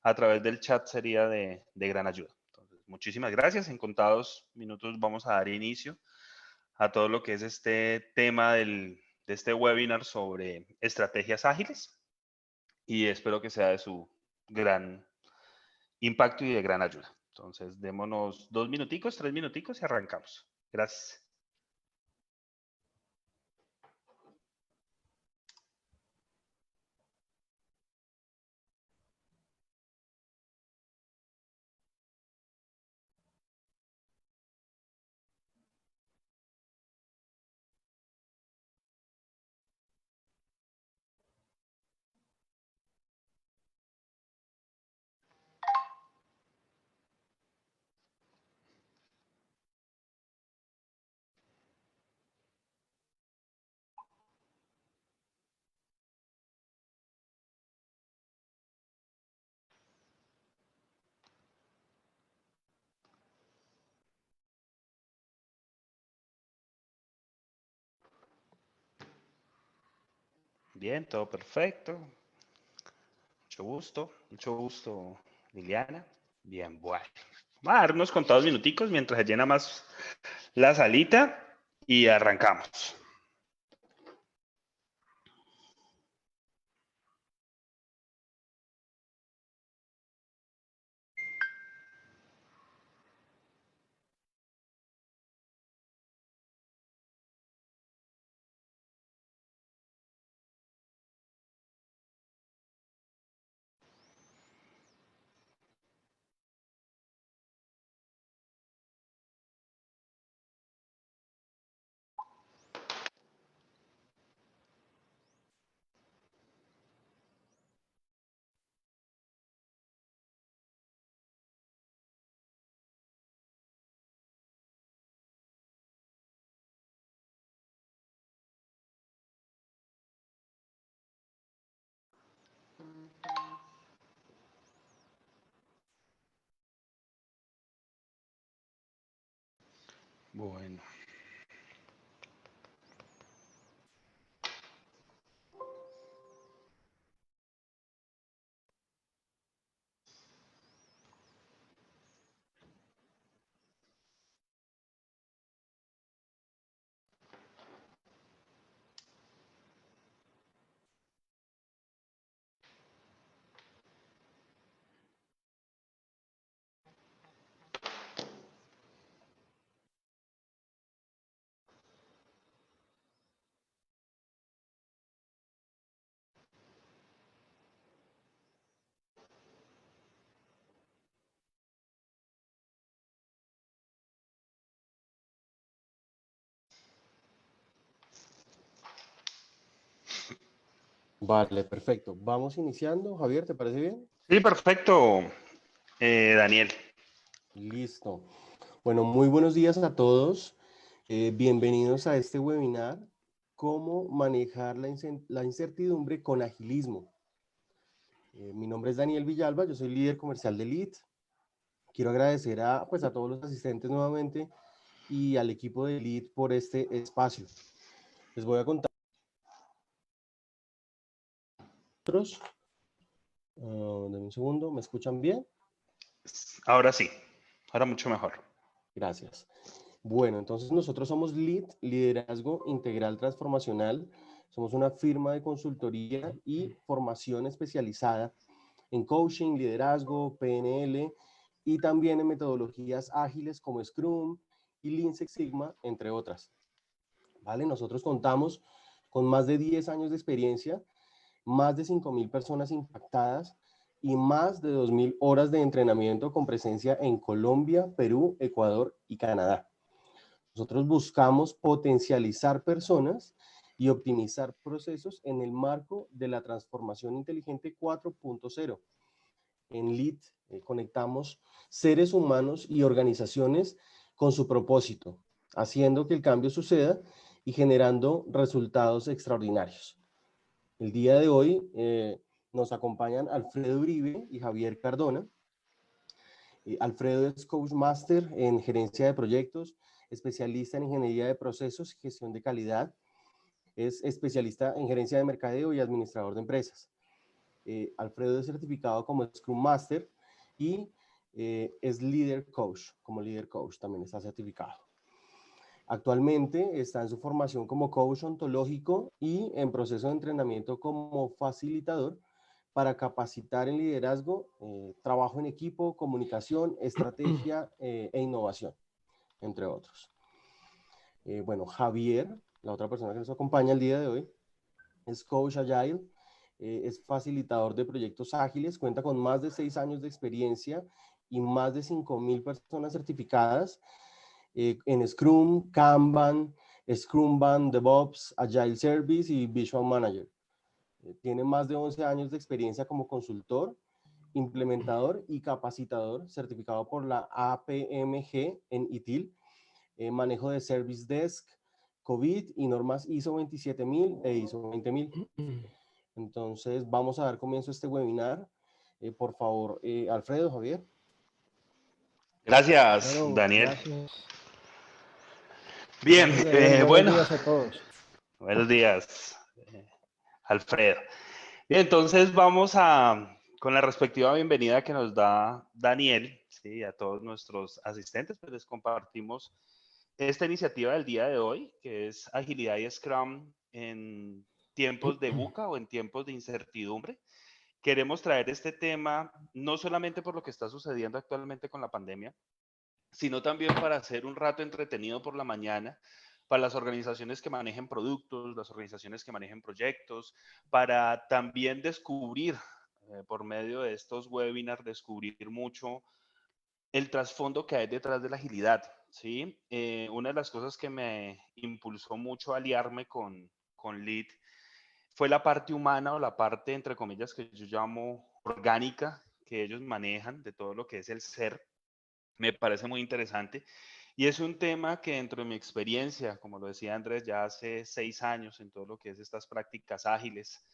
a través del chat sería de gran ayuda. Entonces, muchísimas gracias. En contados minutos vamos a dar inicio a todo lo que es este tema de este webinar sobre estrategias ágiles y espero que sea de su gran impacto y de gran ayuda. Entonces, démonos 2 minuticos, 3 minuticos y arrancamos. Gracias. Bien, todo perfecto. Mucho gusto, Liliana. Bien, bueno. Vamos a dar unos contados minuticos mientras se llena más la salita y arrancamos. Bueno. Vale, perfecto. Vamos iniciando. Javier, ¿te parece bien? Sí, perfecto, Daniel. Listo. Bueno, muy buenos días a todos. Bienvenidos a este webinar, cómo manejar la incertidumbre con agilismo. Mi nombre es Daniel Villalba, yo soy líder comercial de Lead. Quiero agradecer a todos los asistentes nuevamente y al equipo de Lead por este espacio. Les voy a contar otros. Denme un segundo, ¿me escuchan bien? Ahora sí, ahora mucho mejor. Gracias. Bueno, entonces nosotros somos LEAD, Liderazgo Integral Transformacional. Somos una firma de consultoría y formación especializada en coaching, liderazgo, PNL y también en metodologías ágiles como Scrum y Lean Six Sigma, entre otras. ¿Vale? Nosotros contamos con más de 10 años de experiencia, más de 5,000 personas impactadas y más de 2,000 horas de entrenamiento con presencia en Colombia, Perú, Ecuador y Canadá. Nosotros buscamos potencializar personas y optimizar procesos en el marco de la transformación inteligente 4.0. En LEAD conectamos seres humanos y organizaciones con su propósito, haciendo que el cambio suceda y generando resultados extraordinarios. El día de hoy nos acompañan Alfredo Uribe y Javier Cardona. Alfredo es Coach Master en gerencia de proyectos, especialista en ingeniería de procesos y gestión de calidad. Es especialista en gerencia de mercadeo y administrador de empresas. Alfredo es certificado como Scrum Master y es Leader Coach, como Leader Coach también está certificado. Actualmente está en su formación como coach ontológico y en proceso de entrenamiento como facilitador para capacitar en liderazgo, trabajo en equipo, comunicación, estrategia e innovación, entre otros. Bueno, Javier, la otra persona que nos acompaña el día de hoy, es coach Agile, es facilitador de proyectos ágiles, cuenta con más de 6 años de experiencia y más de 5,000 personas certificadas en Scrum, Kanban, Scrumban, DevOps, Agile Service y Visual Manager. Tiene más de 11 años de experiencia como consultor, implementador y capacitador, certificado por la APMG en ITIL, manejo de Service Desk, COVID y normas ISO 27000 e ISO 20000. Entonces, vamos a dar comienzo a este webinar. Por favor, Alfredo, Javier. Gracias, Bueno, Daniel. gracias. Bien, Gracias, Daniel. Buenos bueno, días a todos. buenos días, Alfredo. Bien, entonces vamos con la respectiva bienvenida que nos da Daniel, ¿sí? A todos nuestros asistentes, pues les compartimos esta iniciativa del día de hoy, que es Agilidad y Scrum en tiempos de VUCA o en tiempos de incertidumbre. Queremos traer este tema no solamente por lo que está sucediendo actualmente con la pandemia, sino también para hacer un rato entretenido por la mañana para las organizaciones que manejen productos, las organizaciones que manejen proyectos, para también descubrir por medio de estos webinars, descubrir mucho el trasfondo que hay detrás de la agilidad, ¿sí? Una de las cosas que me impulsó mucho a aliarme con Lead fue la parte humana o la parte, entre comillas, que yo llamo orgánica, que ellos manejan de todo lo que es el ser. Me parece muy interesante. Y es un tema que dentro de mi experiencia, como lo decía Andrés, ya hace 6 años en todo lo que es estas prácticas ágiles,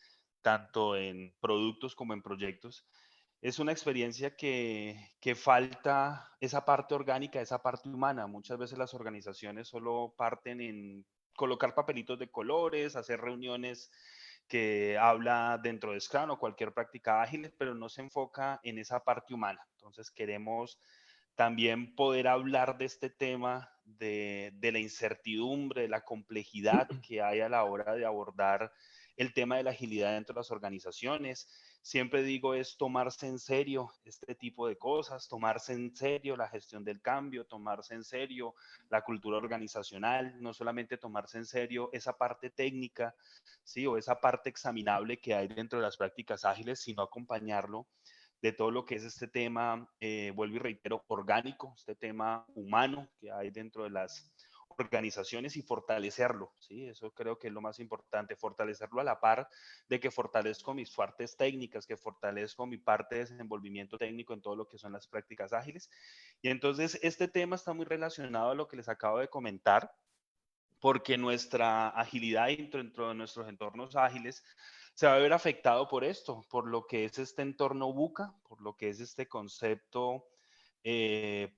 tanto en productos como en proyectos, es una experiencia que falta esa parte orgánica, esa parte humana. Muchas veces las organizaciones solo parten en colocar papelitos de colores, hacer reuniones que habla dentro de Scrum o cualquier práctica ágil, pero no se enfoca en esa parte humana. Entonces queremos también poder hablar de este tema, de la incertidumbre, de la complejidad que hay a la hora de abordar el tema de la agilidad dentro de las organizaciones. Siempre digo es tomarse en serio este tipo de cosas, tomarse en serio la gestión del cambio, tomarse en serio la cultura organizacional, no solamente tomarse en serio esa parte técnica, ¿sí? O esa parte examinable que hay dentro de las prácticas ágiles, sino acompañarlo de todo lo que es este tema, vuelvo y reitero, orgánico, este tema humano que hay dentro de las organizaciones y fortalecerlo, ¿sí? Eso creo que es lo más importante, fortalecerlo a la par de que fortalezco mis partes técnicas, que fortalezco mi parte de desenvolvimiento técnico en todo lo que son las prácticas ágiles. Y entonces este tema está muy relacionado a lo que les acabo de comentar, porque nuestra agilidad dentro de nuestros entornos ágiles se va a ver afectado por esto, por lo que es este entorno VUCA, por lo que es este concepto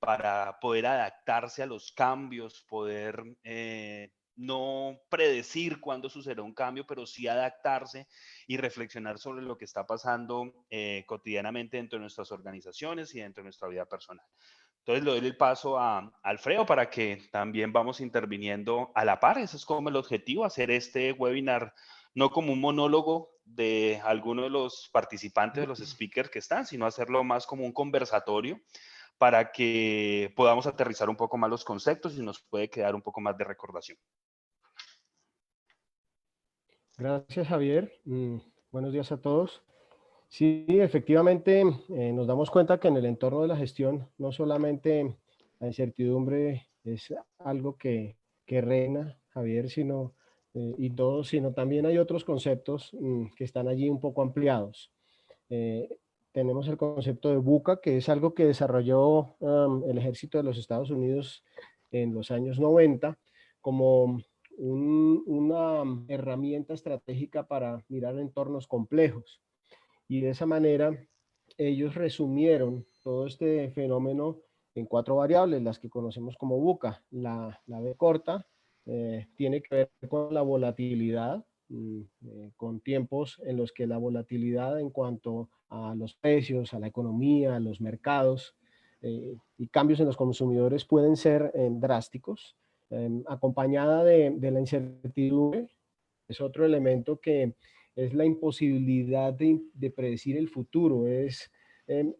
para poder adaptarse a los cambios, poder no predecir cuándo sucederá un cambio, pero sí adaptarse y reflexionar sobre lo que está pasando cotidianamente dentro de nuestras organizaciones y dentro de nuestra vida personal. Entonces le doy el paso a Alfredo para que también vamos interviniendo a la par. Ese es como el objetivo, hacer este webinar no como un monólogo de alguno de los participantes, de los speakers que están, sino hacerlo más como un conversatorio para que podamos aterrizar un poco más los conceptos y nos puede quedar un poco más de recordación. Gracias, Javier. Buenos días a todos. Sí, efectivamente, nos damos cuenta que en el entorno de la gestión no solamente la incertidumbre es algo que reina, Javier, y todo, sino también hay otros conceptos que están allí un poco ampliados. Tenemos el concepto de VUCA, que es algo que desarrolló el ejército de los Estados Unidos en los años 90 como una herramienta estratégica para mirar entornos complejos. Y de esa manera ellos resumieron todo este fenómeno en 4 variables, las que conocemos como VUCA. La B corta tiene que ver con la volatilidad con tiempos en los que la volatilidad en cuanto a los precios, a la economía, a los mercados y cambios en los consumidores pueden ser drásticos, acompañada de la incertidumbre. Es otro elemento que es la imposibilidad de predecir el futuro, es el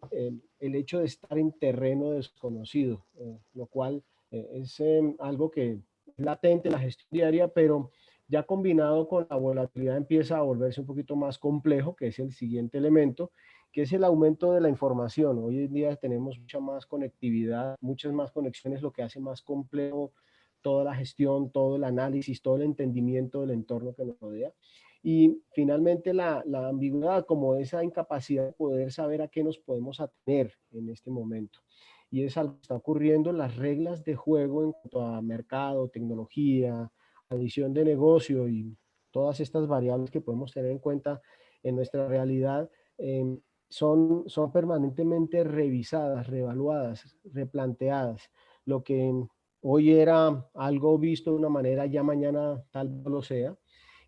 hecho de estar en terreno desconocido, lo cual es algo que es latente en la gestión diaria, pero ya combinado con la volatilidad empieza a volverse un poquito más complejo, que es el siguiente elemento, que es el aumento de la información. Hoy en día tenemos mucha más conectividad, muchas más conexiones, lo que hace más complejo toda la gestión, todo el análisis, todo el entendimiento del entorno que nos rodea. Y finalmente la ambigüedad, como esa incapacidad de poder saber a qué nos podemos atener en este momento. Y es algo que está ocurriendo, las reglas de juego en cuanto a mercado, tecnología, adición de negocio y todas estas variables que podemos tener en cuenta en nuestra realidad, son permanentemente revisadas, reevaluadas, replanteadas. Lo que hoy era algo visto de una manera, ya mañana tal vez no lo sea.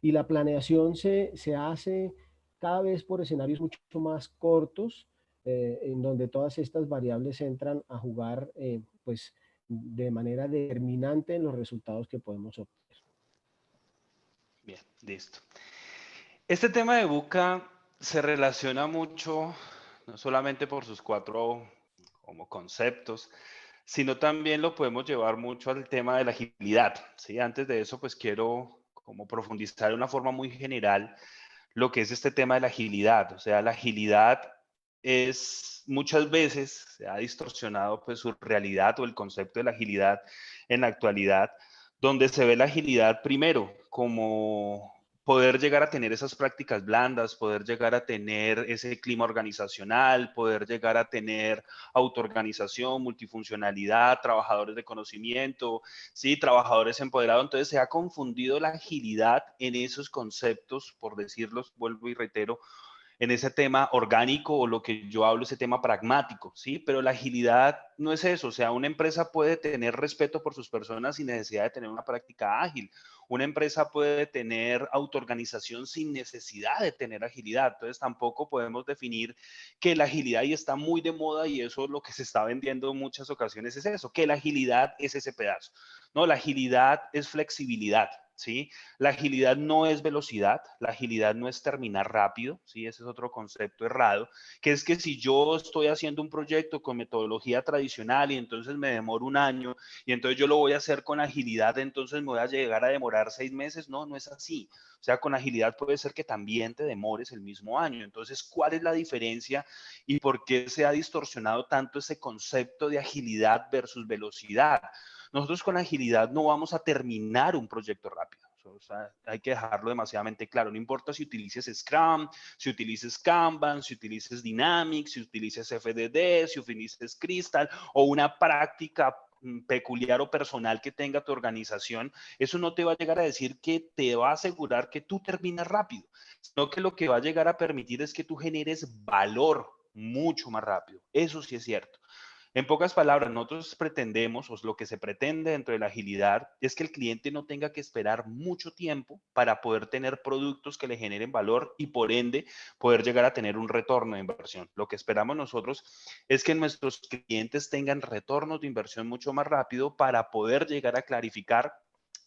Y la planeación se hace cada vez por escenarios mucho más cortos, en donde todas estas variables entran a jugar pues, de manera determinante en los resultados que podemos obtener. Bien, listo. Este tema de Buca se relaciona mucho, no solamente por sus cuatro como conceptos, sino también lo podemos llevar mucho al tema de la agilidad, ¿sí? Antes de eso, pues quiero como profundizar de una forma muy general lo que es este tema de la agilidad. O sea, la agilidad es muchas veces se ha distorsionado pues su realidad o el concepto de la agilidad en la actualidad, donde se ve la agilidad primero como poder llegar a tener esas prácticas blandas, poder llegar a tener ese clima organizacional, poder llegar a tener autoorganización, multifuncionalidad, trabajadores de conocimiento, sí, trabajadores empoderados. Entonces se ha confundido la agilidad en esos conceptos, por decirlos, vuelvo y reitero, en ese tema orgánico o lo que yo hablo, ese tema pragmático, ¿sí? Pero la agilidad no es eso, o sea, una empresa puede tener respeto por sus personas sin necesidad de tener una práctica ágil. Una empresa puede tener autoorganización sin necesidad de tener agilidad. Entonces tampoco podemos definir que la agilidad y está muy de moda y eso es lo que se está vendiendo en muchas ocasiones es eso, que la agilidad es ese pedazo. No, la agilidad es flexibilidad. ¿Sí? La agilidad no es velocidad, la agilidad no es terminar rápido, ¿sí? Ese es otro concepto errado, que es que si yo estoy haciendo un proyecto con metodología tradicional y entonces me demoro un año y entonces yo lo voy a hacer con agilidad, entonces me voy a llegar a demorar 6 meses, no, no es así. O sea, con agilidad puede ser que también te demores el mismo año. Entonces, ¿cuál es la diferencia y por qué se ha distorsionado tanto ese concepto de agilidad versus velocidad? Nosotros con agilidad no vamos a terminar un proyecto rápido. O sea, hay que dejarlo demasiadamente claro. No importa si utilices Scrum, si utilices Kanban, si utilices Dynamics, si utilices FDD, si utilices Crystal o una práctica peculiar o personal que tenga tu organización, eso no te va a llegar a decir que te va a asegurar que tú terminas rápido, sino que lo que va a llegar a permitir es que tú generes valor mucho más rápido. Eso sí es cierto. En pocas palabras, nosotros pretendemos, o lo que se pretende dentro de la agilidad, es que el cliente no tenga que esperar mucho tiempo para poder tener productos que le generen valor y por ende poder llegar a tener un retorno de inversión. Lo que esperamos nosotros es que nuestros clientes tengan retornos de inversión mucho más rápido para poder llegar a clarificar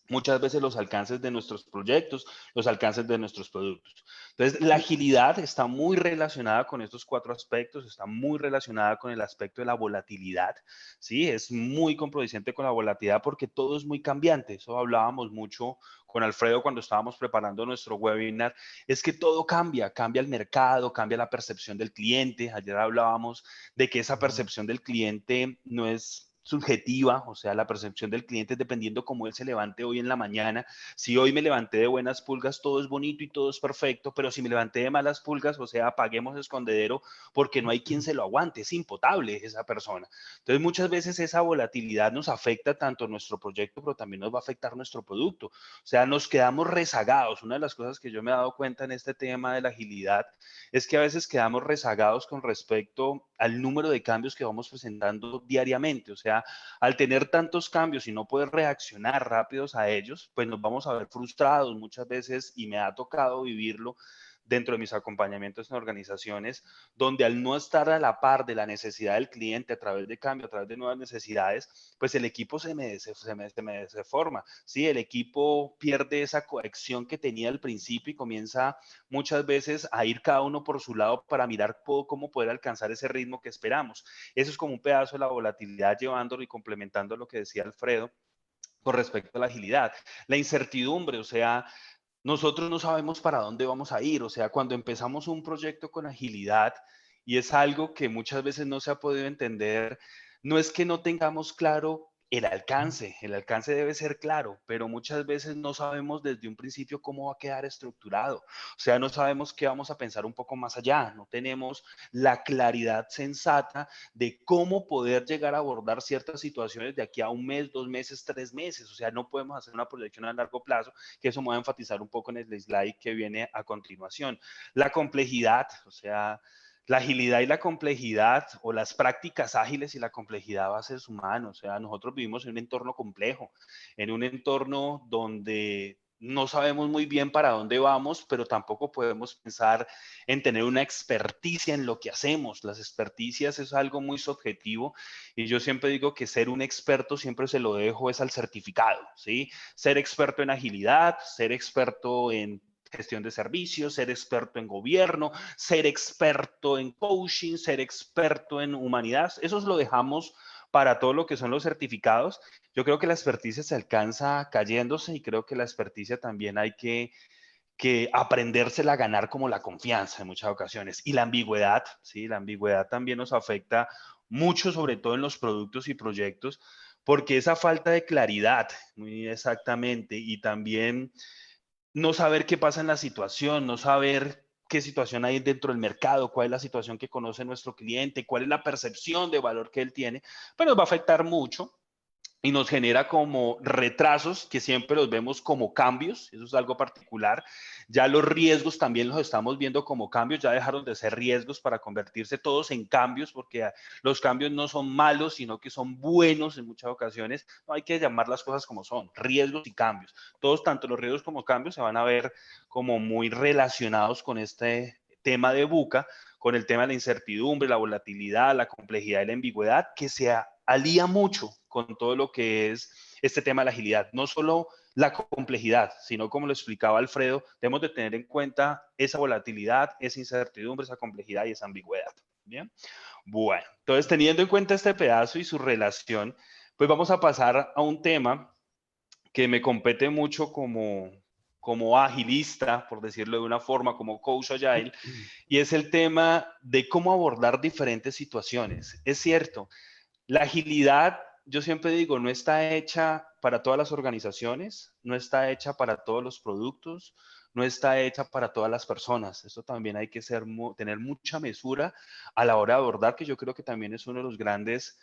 muchas veces los alcances de nuestros proyectos, los alcances de nuestros productos. Entonces, la agilidad está muy relacionada con estos cuatro aspectos, está muy relacionada con el aspecto de la volatilidad, ¿sí? Es muy comproducente con la volatilidad porque todo es muy cambiante. Eso hablábamos mucho con Alfredo cuando estábamos preparando nuestro webinar, es que todo cambia, cambia el mercado, cambia la percepción del cliente. Ayer hablábamos de que esa percepción del cliente no es subjetiva, o sea, la percepción del cliente es dependiendo cómo él se levante hoy en la mañana. Si hoy me levanté de buenas pulgas, todo es bonito y todo es perfecto, pero si me levanté de malas pulgas, o sea, apaguemos escondedero porque no hay quien se lo aguante, es impotable esa persona. Entonces, muchas veces esa volatilidad nos afecta tanto a nuestro proyecto, pero también nos va a afectar nuestro producto. O sea, nos quedamos rezagados. Una de las cosas que yo me he dado cuenta en este tema de la agilidad es que a veces quedamos rezagados con respecto al número de cambios que vamos presentando diariamente. O sea, sea, al tener tantos cambios y no poder reaccionar rápidos a ellos, pues nos vamos a ver frustrados muchas veces, y me ha tocado vivirlo dentro de mis acompañamientos en organizaciones, donde al no estar a la par de la necesidad del cliente a través de cambio, a través de nuevas necesidades, pues el equipo se me deforma, ¿sí? El equipo pierde esa cohesión que tenía al principio y comienza muchas veces a ir cada uno por su lado para mirar cómo poder alcanzar ese ritmo que esperamos. Eso es como un pedazo de la volatilidad, llevándolo y complementando lo que decía Alfredo con respecto a la agilidad. La incertidumbre, o sea, nosotros no sabemos para dónde vamos a ir. O sea, cuando empezamos un proyecto con agilidad, y es algo que muchas veces no se ha podido entender, no es que no tengamos claro el alcance debe ser claro, pero muchas veces no sabemos desde un principio cómo va a quedar estructurado. O sea, no sabemos qué vamos a pensar un poco más allá, no tenemos la claridad sensata de cómo poder llegar a abordar ciertas situaciones de aquí a un mes, 2 meses, 3 meses. O sea, no podemos hacer una proyección a largo plazo, que eso me va a enfatizar un poco en el slide que viene a continuación. La complejidad, o sea, la agilidad y la complejidad, o las prácticas ágiles y la complejidad va a ser humano. O sea, nosotros vivimos en un entorno complejo, en un entorno donde no sabemos muy bien para dónde vamos, pero tampoco podemos pensar en tener una experticia en lo que hacemos. Las experticias es algo muy subjetivo, y yo siempre digo que ser un experto siempre se lo dejo es al certificado, ¿sí? Ser experto en agilidad, ser experto en gestión de servicios, ser experto en gobierno, ser experto en coaching, ser experto en humanidad, eso lo dejamos para todo lo que son los certificados. Yo creo que la experticia se alcanza cayéndose, y creo que la experticia también hay que aprendérsela a ganar como la confianza en muchas ocasiones. Y la ambigüedad, ¿sí? La ambigüedad también nos afecta mucho, sobre todo en los productos y proyectos, porque esa falta de claridad, muy exactamente, y también no saber qué pasa en la situación, no saber qué situación hay dentro del mercado, cuál es la situación que conoce nuestro cliente, cuál es la percepción de valor que él tiene, pues nos va a afectar mucho, y nos genera como retrasos que siempre los vemos como cambios. Eso es algo particular. Ya los riesgos también los estamos viendo como cambios, ya dejaron de ser riesgos para convertirse todos en cambios, porque los cambios no son malos, sino que son buenos en muchas ocasiones. No hay que llamar las cosas como son, riesgos y cambios. Todos, tanto los riesgos como cambios, se van a ver como muy relacionados con este tema de VUCA, con el tema de la incertidumbre, la volatilidad, la complejidad y la ambigüedad, que se alía mucho con todo lo que es este tema de la agilidad. No solo la complejidad, sino, como lo explicaba Alfredo, debemos de tener en cuenta esa volatilidad, esa incertidumbre, esa complejidad y esa ambigüedad. Bien, bueno, entonces, teniendo en cuenta este pedazo y su relación, pues vamos a pasar a un tema que me compete mucho como agilista, por decirlo de una forma, como coach agile, y es el tema de cómo abordar diferentes situaciones. Es cierto, la agilidad, yo siempre digo, no está hecha para todas las organizaciones, no está hecha para todos los productos, no está hecha para todas las personas. Eso también hay que tener mucha mesura a la hora de abordar, que yo creo que también es uno de los grandes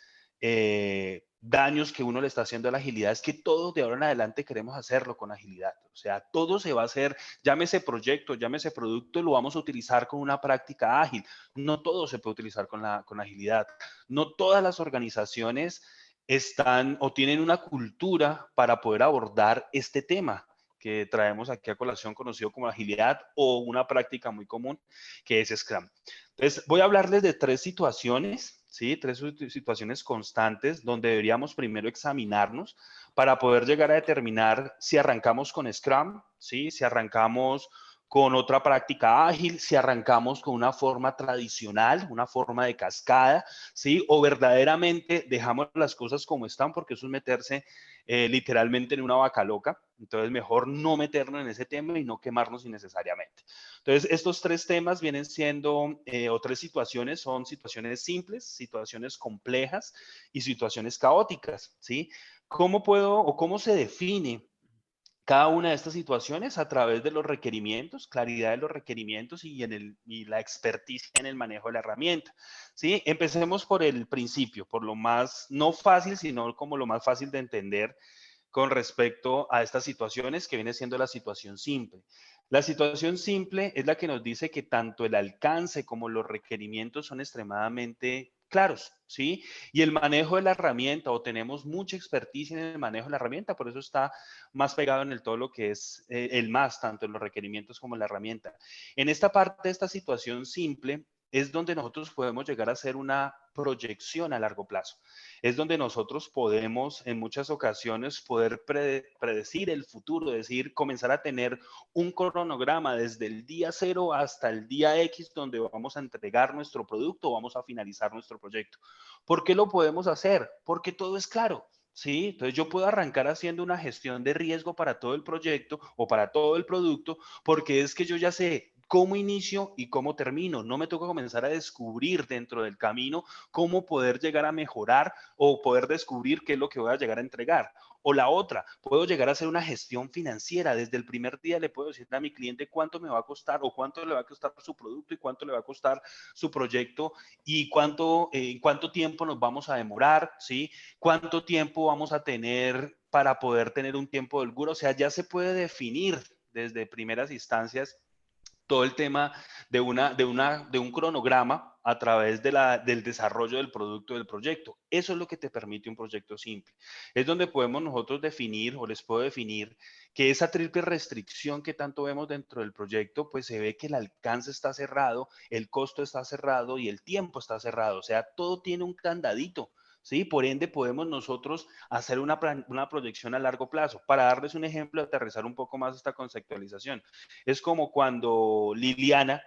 daños que uno le está haciendo a la agilidad, es que todo de ahora en adelante queremos hacerlo con agilidad. O sea, todo se va a hacer, llámese proyecto, llámese producto, lo vamos a utilizar con una práctica ágil. No todo se puede utilizar con agilidad. No todas las organizaciones están o tienen una cultura para poder abordar este tema que traemos aquí a colación, conocido como agilidad, o una práctica muy común que es Scrum. Entonces, voy a hablarles de 3 situaciones, ¿sí? 3 situaciones constantes donde deberíamos primero examinarnos para poder llegar a determinar si arrancamos con Scrum, ¿sí? Si arrancamos con otra práctica ágil, si arrancamos con una forma tradicional, una forma de cascada, ¿sí? O verdaderamente dejamos las cosas como están, porque eso es meterse literalmente en una vaca loca. Entonces, mejor no meternos en ese tema y no quemarnos innecesariamente. Entonces, estos 3 temas vienen siendo, o 3 situaciones, son situaciones simples, situaciones complejas y situaciones caóticas, ¿sí? ¿Cómo puedo o cómo se define cada una de estas situaciones? A través de los requerimientos, claridad de los requerimientos y la experticia en el manejo de la herramienta, ¿sí? Empecemos por el principio, por lo más, no fácil, sino como lo más fácil de entender con respecto a estas situaciones, que viene siendo la situación simple. La situación simple es la que nos dice que tanto el alcance como los requerimientos son extremadamente claros, ¿sí? Y el manejo de la herramienta, o tenemos mucha experticia en el manejo de la herramienta, por eso está más pegado en todo lo que es el más, tanto en los requerimientos como en la herramienta. En esta parte, esta situación simple, es donde nosotros podemos llegar a hacer una proyección a largo plazo. Es donde nosotros podemos, en muchas ocasiones, poder predecir el futuro, es decir, comenzar a tener un cronograma desde el día cero hasta el día X, donde vamos a entregar nuestro producto o vamos a finalizar nuestro proyecto. ¿Por qué lo podemos hacer? Porque todo es claro. Sí, entonces yo puedo arrancar haciendo una gestión de riesgo para todo el proyecto o para todo el producto, porque es que yo ya sé cómo inicio y cómo termino. No me toca comenzar a descubrir dentro del camino cómo poder llegar a mejorar o poder descubrir qué es lo que voy a llegar a entregar. O la otra, puedo llegar a hacer una gestión financiera. Desde el primer día le puedo decir a mi cliente cuánto me va a costar o cuánto le va a costar su producto y cuánto le va a costar su proyecto y cuánto tiempo nos vamos a demorar, ¿sí? Cuánto tiempo vamos a tener para poder tener un tiempo de holgura. O sea, ya se puede definir desde primeras instancias todo el tema de un cronograma a través del desarrollo del producto del proyecto. Eso es lo que te permite un proyecto simple. Es donde podemos nosotros definir o les puedo definir que esa triple restricción que tanto vemos dentro del proyecto, pues se ve que el alcance está cerrado, el costo está cerrado y el tiempo está cerrado. O sea, todo tiene un candadito. ¿Sí? Por ende, podemos nosotros hacer una proyección a largo plazo. Para darles un ejemplo, aterrizar un poco más esta conceptualización. Es como cuando Liliana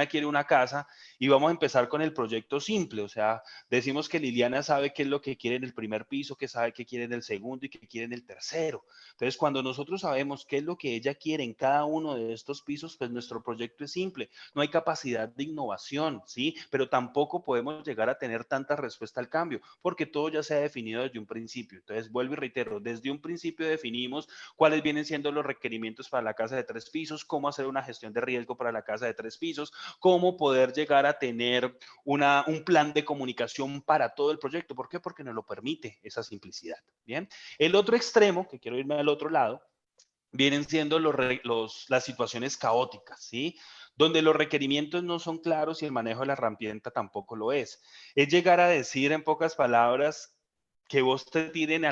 quiere una casa y vamos a empezar con el proyecto simple, o sea, decimos que Liliana sabe qué es lo que quiere en el primer piso, que sabe qué quiere en el segundo y qué quiere en el tercero. Entonces, cuando nosotros sabemos qué es lo que ella quiere en cada uno de estos pisos, pues nuestro proyecto es simple. No hay capacidad de innovación, ¿sí? Pero tampoco podemos llegar a tener tanta respuesta al cambio, porque todo ya se ha definido desde un principio. Entonces, vuelvo y reitero, desde un principio definimos cuáles vienen siendo los requerimientos para la casa de 3 pisos, cómo hacer una gestión de riesgo para la casa de 3 pisos, cómo poder llegar a tener un plan de comunicación para todo el proyecto. ¿Por qué? Porque nos lo permite esa simplicidad. Bien. El otro extremo, que quiero irme al otro lado, vienen siendo las situaciones caóticas, ¿sí? Donde los requerimientos no son claros y el manejo de la herramienta tampoco lo es. Es llegar a decir en pocas palabras que vos te tiren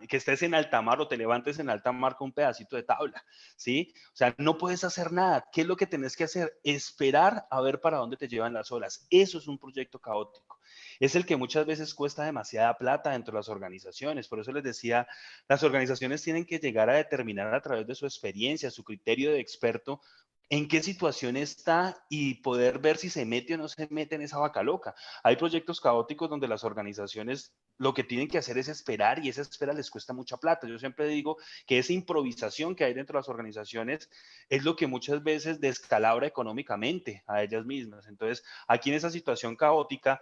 que estés en alta mar o te levantes en alta mar con un pedacito de tabla, ¿sí? O sea, no puedes hacer nada. ¿Qué es lo que tenés que hacer? Esperar a ver para dónde te llevan las olas. Eso es un proyecto caótico. Es el que muchas veces cuesta demasiada plata dentro de las organizaciones. Por eso les decía, las organizaciones tienen que llegar a determinar a través de su experiencia, su criterio de experto, en qué situación está y poder ver si se mete o no se mete en esa vaca loca. Hay proyectos caóticos donde las organizaciones lo que tienen que hacer es esperar y esa espera les cuesta mucha plata. Yo siempre digo que esa improvisación que hay dentro de las organizaciones es lo que muchas veces descalabra económicamente a ellas mismas. Entonces, aquí en esa situación caótica,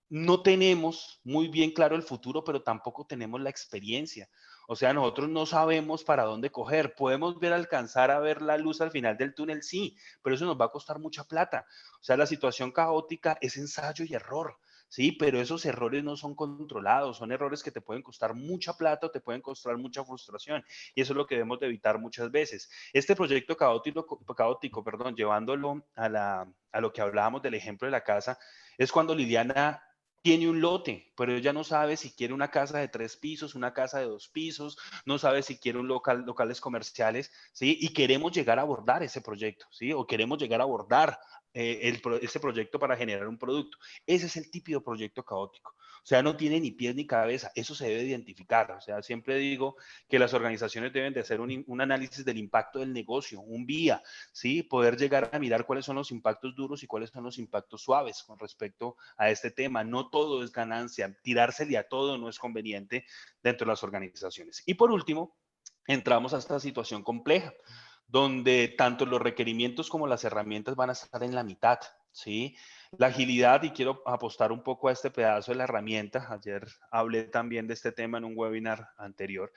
no tenemos muy bien claro el futuro, pero tampoco tenemos la experiencia. O sea, nosotros no sabemos para dónde coger. Podemos alcanzar a ver la luz al final del túnel, sí, pero eso nos va a costar mucha plata. O sea, la situación caótica es ensayo y error, sí, pero esos errores no son controlados, son errores que te pueden costar mucha plata o te pueden costar mucha frustración. Y eso es lo que debemos de evitar muchas veces. Este proyecto caótico, perdón, llevándolo a lo que hablábamos del ejemplo de la casa, es cuando Liliana tiene un lote, pero ella no sabe si quiere una casa de 3 pisos, una casa de 2 pisos, no sabe si quiere un locales comerciales, ¿sí? Y queremos llegar a abordar ese proyecto, ¿sí? O queremos llegar a abordar ese proyecto para generar un producto. Ese es el típico proyecto caótico. O sea, no tiene ni pies ni cabeza. Eso se debe identificar. O sea, siempre digo que las organizaciones deben de hacer un análisis del impacto del negocio, un vía, ¿sí? Poder llegar a mirar cuáles son los impactos duros y cuáles son los impactos suaves con respecto a este tema. No todo es ganancia. Tirársele a todo no es conveniente dentro de las organizaciones. Y por último, entramos a esta situación compleja, donde tanto los requerimientos como las herramientas van a estar en la mitad, ¿sí? La agilidad, y quiero apostar un poco a este pedazo de la herramienta, ayer hablé también de este tema en un webinar anterior,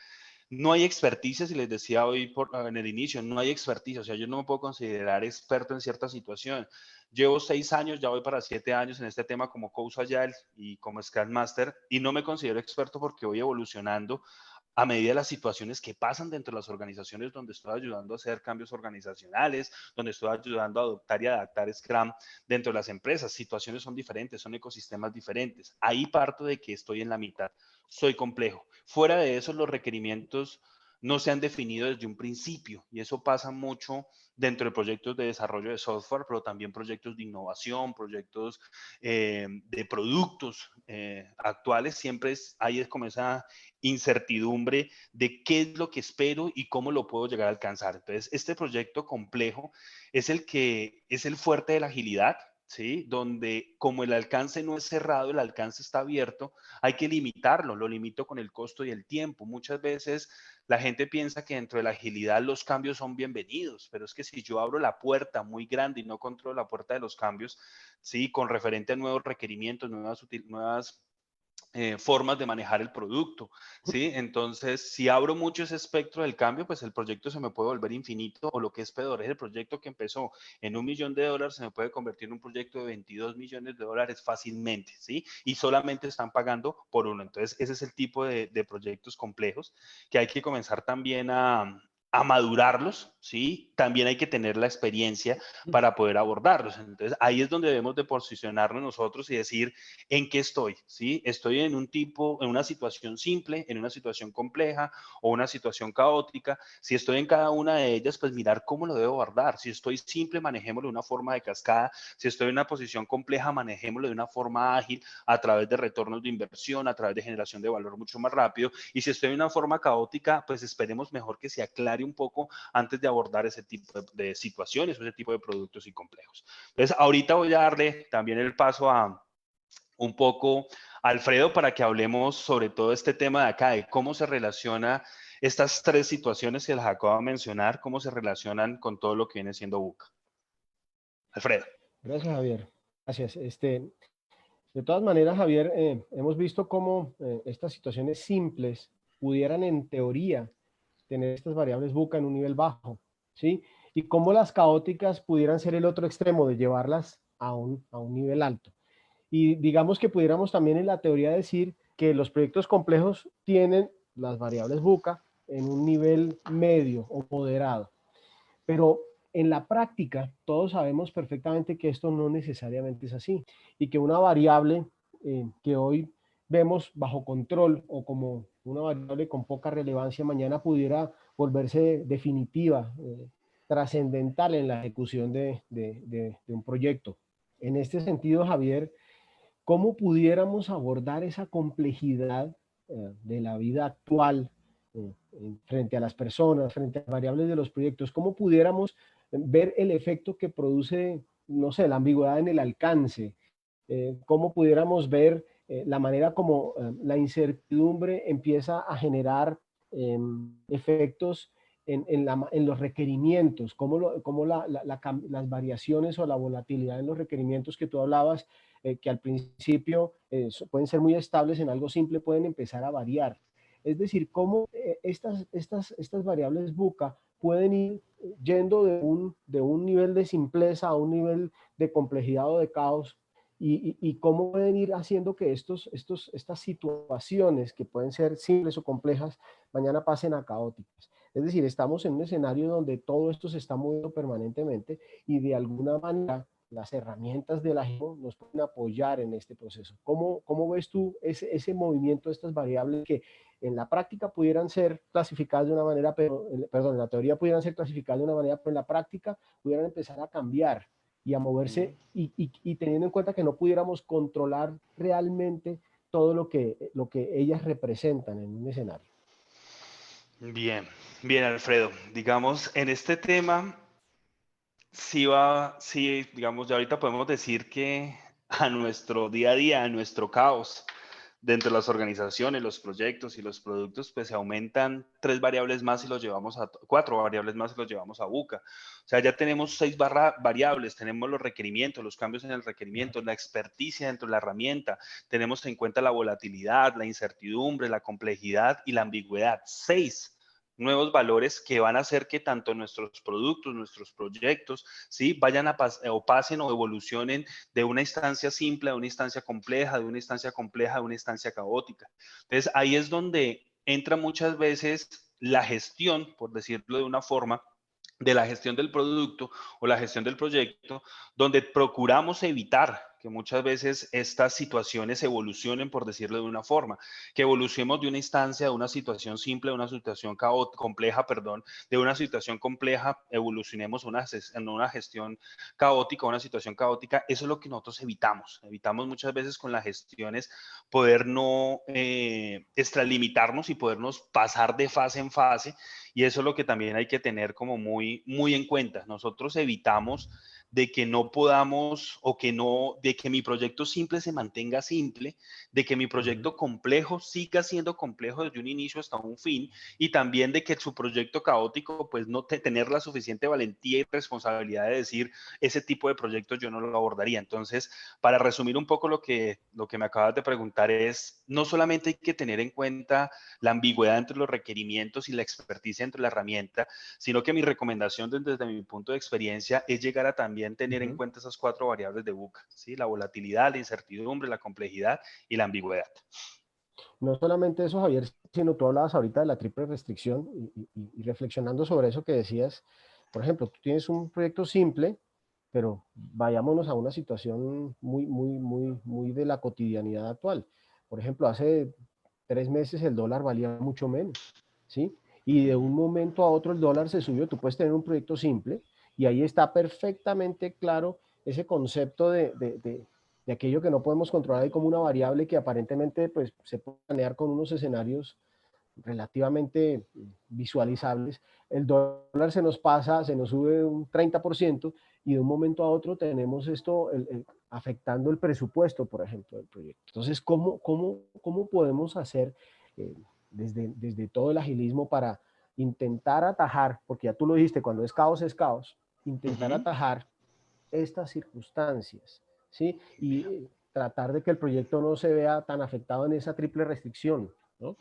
no hay experticia, si les decía hoy en el inicio, no hay experticia, o sea, yo no me puedo considerar experto en cierta situación. Llevo 6 años, ya voy para 7 años en este tema como Coach Agile y como Scrum Master, y no me considero experto porque voy evolucionando a medida de las situaciones que pasan dentro de las organizaciones donde estoy ayudando a hacer cambios organizacionales, donde estoy ayudando a adoptar y adaptar Scrum dentro de las empresas. Situaciones son diferentes, son ecosistemas diferentes. Ahí parto de que estoy en la mitad. Soy complejo. Fuera de eso, los requerimientos no se han definido desde un principio y eso pasa mucho dentro de proyectos de desarrollo de software, pero también proyectos de innovación, proyectos de productos actuales. Siempre ahí es como esa incertidumbre de qué es lo que espero y cómo lo puedo llegar a alcanzar. Entonces, este proyecto complejo es el que es el fuerte de la agilidad, ¿sí? Donde como el alcance no es cerrado, el alcance está abierto, hay que limitarlo, lo limito con el costo y el tiempo. Muchas veces la gente piensa que dentro de la agilidad los cambios son bienvenidos, pero es que si yo abro la puerta muy grande y no controlo la puerta de los cambios, ¿sí? Con referente a nuevos requerimientos, nuevas formas de manejar el producto, ¿sí? Entonces, si abro mucho ese espectro del cambio, pues el proyecto se me puede volver infinito o lo que es peor, es el proyecto que empezó en $1.000.000 se me puede convertir en un proyecto de $22 millones fácilmente, ¿sí? Y solamente están pagando por uno. Entonces, ese es el tipo de proyectos complejos que hay que comenzar también a madurarlos, ¿sí? También hay que tener la experiencia para poder abordarlos. Entonces, ahí es donde debemos de posicionarnos nosotros y decir, ¿en qué estoy? ¿Sí? Estoy en en una situación simple, en una situación compleja o una situación caótica. Si estoy en cada una de ellas, pues mirar cómo lo debo abordar. Si estoy simple, manejémoslo de una forma de cascada. Si estoy en una posición compleja, manejémoslo de una forma ágil a través de retornos de inversión, a través de generación de valor mucho más rápido. Y si estoy en una forma caótica, pues esperemos mejor que se aclare un poco antes de abordar ese tipo de situaciones o ese tipo de productos y complejos. Entonces, ahorita voy a darle también el paso a un poco Alfredo para que hablemos sobre todo este tema de acá, de cómo se relaciona estas tres situaciones que les acabo de mencionar, cómo se relacionan con todo lo que viene siendo Buca. Alfredo. Gracias, Javier. Gracias. De todas maneras, Javier, hemos visto cómo estas situaciones simples pudieran en teoría tener estas variables buca en un nivel bajo, ¿sí? Y cómo las caóticas pudieran ser el otro extremo de llevarlas a un nivel alto. Y digamos que pudiéramos también en la teoría decir que los proyectos complejos tienen las variables buca en un nivel medio o moderado. Pero en la práctica, todos sabemos perfectamente que esto no necesariamente es así y que una variable que hoy vemos bajo control o como una variable con poca relevancia, mañana pudiera volverse definitiva, trascendental en la ejecución de un proyecto. En este sentido, Javier, ¿cómo pudiéramos abordar esa complejidad de la vida actual frente a las personas, frente a las variables de los proyectos? ¿Cómo pudiéramos ver el efecto que produce, no sé, la ambigüedad en el alcance? ¿Cómo pudiéramos ver la manera como la incertidumbre empieza a generar efectos en los requerimientos? ¿Cómo las variaciones o la volatilidad en los requerimientos que tú hablabas, que al principio pueden ser muy estables en algo simple, pueden empezar a variar? Es decir, cómo estas variables buca pueden ir yendo de un nivel de simpleza a un nivel de complejidad o de caos, y cómo pueden ir haciendo que estas situaciones que pueden ser simples o complejas mañana pasen a caóticas. Es decir, estamos en un escenario donde todo esto se está moviendo permanentemente y de alguna manera las herramientas de la gestión nos pueden apoyar en este proceso. ¿Cómo ves tú ese movimiento de estas variables que en la práctica pudieran ser clasificadas de una manera, perdón, en la teoría pudieran ser clasificadas de una manera, pero en la práctica pudieran empezar a cambiar y a moverse, y teniendo en cuenta que no pudiéramos controlar realmente todo lo que ellas representan en un escenario? Bien, bien, Alfredo. Digamos, en este tema, sí, digamos, ya ahorita podemos decir que a nuestro día a día, a nuestro caos, dentro de las organizaciones, los proyectos y los productos, pues se aumentan 3 variables más y los llevamos a 4 variables más y los llevamos a Buca. O sea, ya tenemos 6 variables, tenemos los requerimientos, los cambios en el requerimiento, la experticia dentro de la herramienta, tenemos en cuenta la volatilidad, la incertidumbre, la complejidad y la ambigüedad. 6 nuevos valores que van a hacer que tanto nuestros productos, nuestros proyectos, ¿sí? Vayan o pasen o evolucionen de una instancia simple a una instancia compleja, de una instancia compleja a una instancia caótica. Entonces, ahí es donde entra muchas veces la gestión, por decirlo de una forma, de la gestión del producto o la gestión del proyecto, donde procuramos evitar que muchas veces estas situaciones evolucionen, por decirlo de una forma, que evolucionemos de una instancia, de una situación simple, de una situación compleja, perdón, de una situación compleja, evolucionemos en una gestión caótica, una situación caótica. Eso es lo que nosotros evitamos. Evitamos muchas veces con las gestiones poder no extralimitarnos y podernos pasar de fase en fase, y eso es lo que también hay que tener como muy en cuenta. Nosotros evitamos de que no podamos o que no, de que mi proyecto simple se mantenga simple, de que mi proyecto complejo siga siendo complejo desde un inicio hasta un fin, y también de que su proyecto caótico, pues no tener la suficiente valentía y responsabilidad de decir, ese tipo de proyectos yo no lo abordaría. Entonces, para resumir un poco lo que me acabas de preguntar es, no solamente hay que tener en cuenta la ambigüedad entre los requerimientos y la experticia entre la herramienta, sino que mi recomendación desde mi punto de experiencia es llegar a también tener en cuenta esas 4 variables de BUCA, ¿sí? La volatilidad, la incertidumbre, la complejidad y la ambigüedad. No solamente eso, Javier, sino tú hablabas ahorita de la triple restricción y reflexionando sobre eso que decías, por ejemplo, tú tienes un proyecto simple, pero vayámonos a una situación muy de la cotidianidad actual. Por ejemplo, hace 3 meses el dólar valía mucho menos, ¿sí? Y de un momento a otro el dólar se subió. Tú puedes tener un proyecto simple y ahí está perfectamente claro ese concepto de aquello que no podemos controlar ahí como una variable que aparentemente pues, se puede planear con unos escenarios relativamente visualizables. El dólar se nos pasa, se nos sube un 30% y de un momento a otro tenemos esto afectando el presupuesto, por ejemplo, del proyecto. Entonces, ¿cómo podemos hacer desde todo el agilismo para intentar atajar, porque ya tú lo dijiste, cuando es caos, intentar atajar estas circunstancias, ¿sí? Y tratar de que el proyecto no se vea tan afectado en esa triple restricción, ¿no?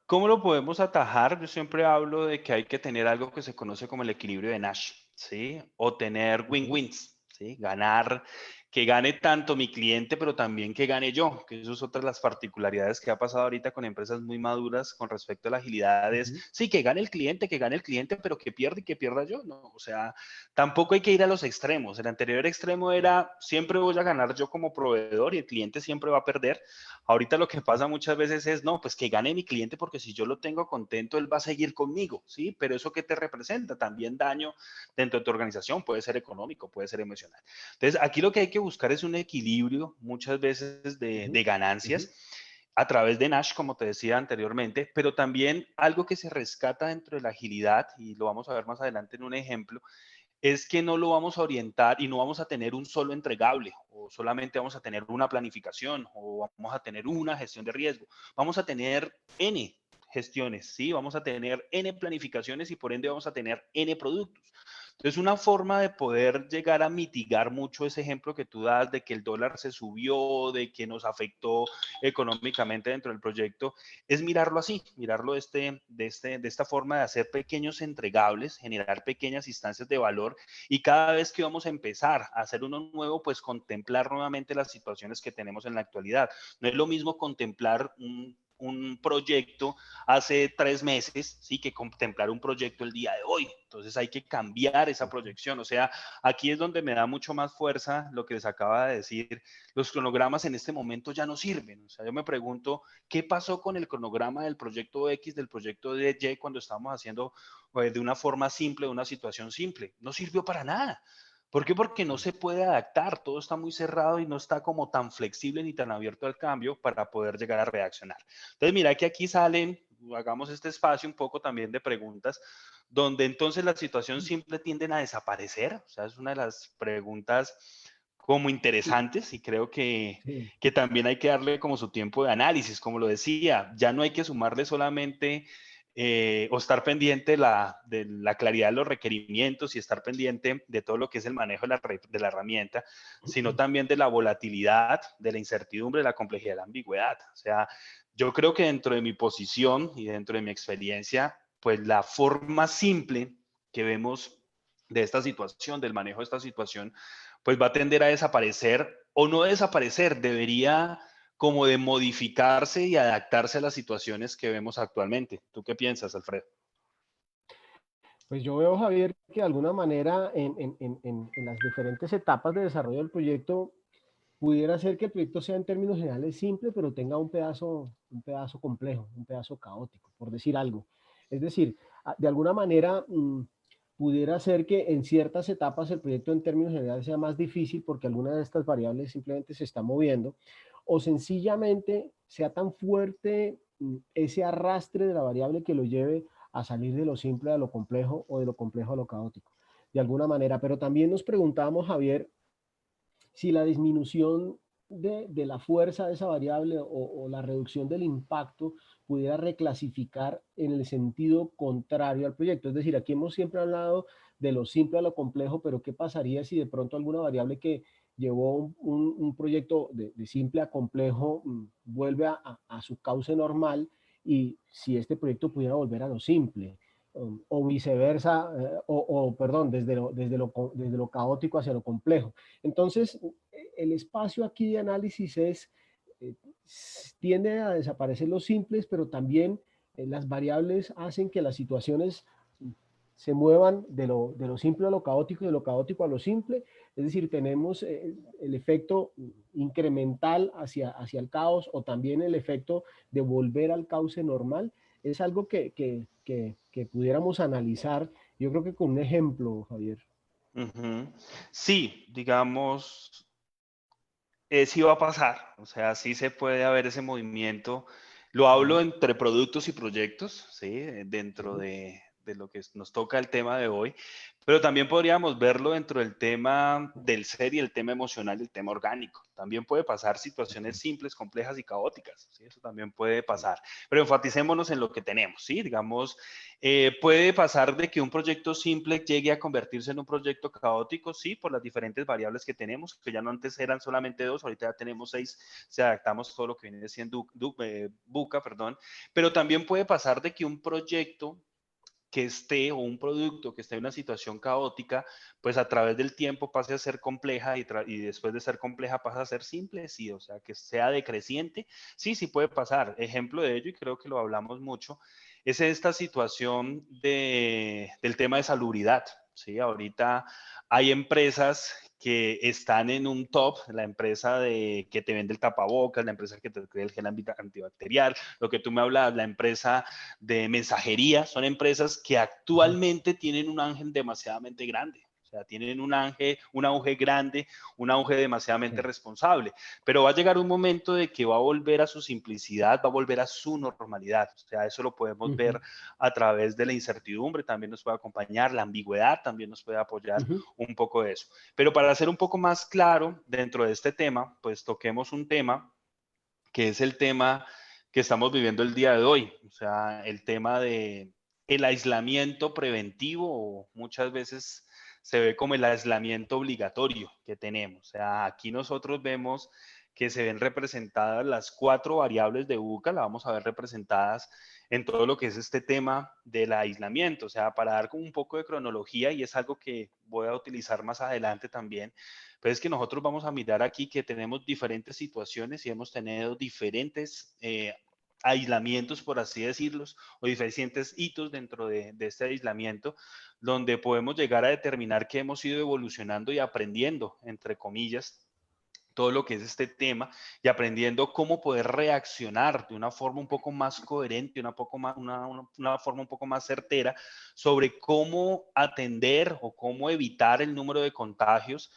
¿Cómo lo podemos atajar? Yo siempre hablo de que hay que tener algo que se conoce como el equilibrio de Nash, ¿sí? O tener win-wins, ¿sí? Ganar, que gane tanto mi cliente, pero también que gane yo, que eso es otra de las particularidades que ha pasado ahorita con empresas muy maduras con respecto a la agilidad, es, sí, que gane el cliente, pero que pierda y que pierda yo, ¿no? O sea, tampoco hay que ir a los extremos. El anterior extremo era, siempre voy a ganar yo como proveedor y el cliente siempre va a perder. Ahorita lo que pasa muchas veces es, no, pues que gane mi cliente porque si yo lo tengo contento, él va a seguir conmigo, ¿sí? Pero eso que te representa también daño dentro de tu organización, puede ser económico, puede ser emocional. Entonces, aquí lo que hay que buscar es un equilibrio muchas veces de ganancias a través de Nash, como te decía anteriormente, pero también algo que se rescata dentro de la agilidad, y lo vamos a ver más adelante en un ejemplo, es que no lo vamos a orientar y no vamos a tener un solo entregable o solamente vamos a tener una planificación o vamos a tener una gestión de riesgo. Vamos a tener N gestiones, ¿sí? Vamos a tener N planificaciones y por ende vamos a tener N productos. Entonces, una forma de poder llegar a mitigar mucho ese ejemplo que tú das de que el dólar se subió, de que nos afectó económicamente dentro del proyecto, es mirarlo así, mirarlo de esta forma de hacer pequeños entregables, generar pequeñas instancias de valor y cada vez que vamos a empezar a hacer uno nuevo, pues contemplar nuevamente las situaciones que tenemos en la actualidad. No es lo mismo contemplar un proyecto hace 3 meses, sí, que contemplar un proyecto el día de hoy. Entonces hay que cambiar esa proyección. O sea, aquí es donde me da mucho más fuerza lo que les acaba de decir. Los cronogramas en este momento ya no sirven. O sea, yo me pregunto, ¿qué pasó con el cronograma del proyecto X, del proyecto Y cuando estábamos haciendo de una forma simple, de una situación simple? No sirvió para nada. ¿Por qué? Porque no se puede adaptar, todo está muy cerrado y no está como tan flexible ni tan abierto al cambio para poder llegar a reaccionar. Entonces, mira que aquí salen, hagamos este espacio un poco también de preguntas, donde entonces la situación simple tienden a desaparecer. O sea, es una de las preguntas como interesantes y creo que también hay que darle como su tiempo de análisis, como lo decía, ya no hay que sumarle solamente o estar pendiente de la claridad de los requerimientos y estar pendiente de todo lo que es el manejo de la herramienta, sino también de la volatilidad, de la incertidumbre, de la complejidad, de la ambigüedad. O sea, yo creo que dentro de mi posición y dentro de mi experiencia, pues la forma simple que vemos de esta situación, del manejo de esta situación, pues va a tender a desaparecer o no desaparecer, debería como de modificarse y adaptarse a las situaciones que vemos actualmente. ¿Tú qué piensas, Alfredo? Pues yo veo, Javier, que de alguna manera en las diferentes etapas de desarrollo del proyecto pudiera ser que el proyecto sea en términos generales simple, pero tenga un pedazo complejo, un pedazo caótico, por decir algo. Es decir, de alguna manera pudiera ser que en ciertas etapas el proyecto en términos generales sea más difícil porque alguna de estas variables simplemente se está moviendo, o sencillamente sea tan fuerte ese arrastre de la variable que lo lleve a salir de lo simple a lo complejo o de lo complejo a lo caótico, de alguna manera. Pero también nos preguntamos, Javier, si la disminución de la fuerza de esa variable o la reducción del impacto pudiera reclasificar en el sentido contrario al proyecto. Es decir, aquí hemos siempre hablado de lo simple a lo complejo, pero ¿qué pasaría si de pronto alguna variable que llevó un proyecto de simple a complejo vuelve a su cauce normal y si este proyecto pudiera volver a lo simple? O viceversa, perdón, desde lo caótico hacia lo complejo. Entonces, el espacio aquí de análisis eh, tiende a desaparecer los simples, pero también las variables hacen que las situaciones se muevan de lo simple a lo caótico y de lo caótico a lo simple. Es decir, tenemos el efecto incremental hacia el caos o también el efecto de volver al cauce normal. Es algo que pudiéramos analizar, yo creo que con un ejemplo, Javier. Ujú. Sí, digamos, sí va a pasar, o sea, sí se puede haber ese movimiento. Lo hablo Ujú, entre productos y proyectos, ¿sí? Dentro ujú, de lo que nos toca el tema de hoy, pero también podríamos verlo dentro del tema del ser y el tema emocional y el tema orgánico. También puede pasar situaciones simples, complejas y caóticas, ¿sí? Eso también puede sí. pasar, pero enfaticémonos en lo que tenemos, ¿sí? Digamos, puede pasar de que un proyecto simple llegue a convertirse en un proyecto caótico, sí, por las diferentes variables que tenemos, que ya no antes eran solamente dos, ahorita ya tenemos seis, se adaptamos todo lo que viene siendo Buca, perdón, pero también puede pasar de que un proyecto que esté o un producto que esté en una situación caótica, pues a través del tiempo pase a ser compleja y después de ser compleja pasa a ser simple, sí, o sea, que sea decreciente, sí, sí puede pasar. Ejemplo de ello, y creo que lo hablamos mucho, es esta situación del tema de salubridad, sí, ahorita hay empresas que están en un top, la empresa que te vende el tapabocas, la empresa que te crea el gel antibacterial, lo que tú me hablas, la empresa de mensajería, son empresas que Ujú, actualmente tienen un ángel demasiadamente grande. O sea, tienen un auge grande, un auge demasiadamente sí. responsable, pero va a llegar un momento de que va a volver a su simplicidad, va a volver a su normalidad. O sea, eso lo podemos ver Ujú, a través de la incertidumbre, también nos puede acompañar, la ambigüedad también nos puede apoyar ujú. un poco de eso. Pero para ser un poco más claro dentro de este tema, pues toquemos un tema que es el tema que estamos viviendo el día de hoy, o sea, el tema de el aislamiento preventivo, o muchas veces se ve como el aislamiento obligatorio que tenemos. O sea, aquí nosotros vemos que se ven representadas las cuatro variables de UCA, la vamos a ver representadas en todo lo que es este tema del aislamiento. O sea, para dar como un poco de cronología, y es algo que voy a utilizar más adelante también, pues es que nosotros vamos a mirar aquí que tenemos diferentes situaciones y hemos tenido diferentes aislamientos, por así decirlos, o diferentes hitos dentro de este aislamiento, donde podemos llegar a determinar que hemos ido evolucionando y aprendiendo, entre comillas, todo lo que es este tema y aprendiendo cómo poder reaccionar de una forma un poco más coherente, una forma un poco más certera sobre cómo atender o cómo evitar el número de contagios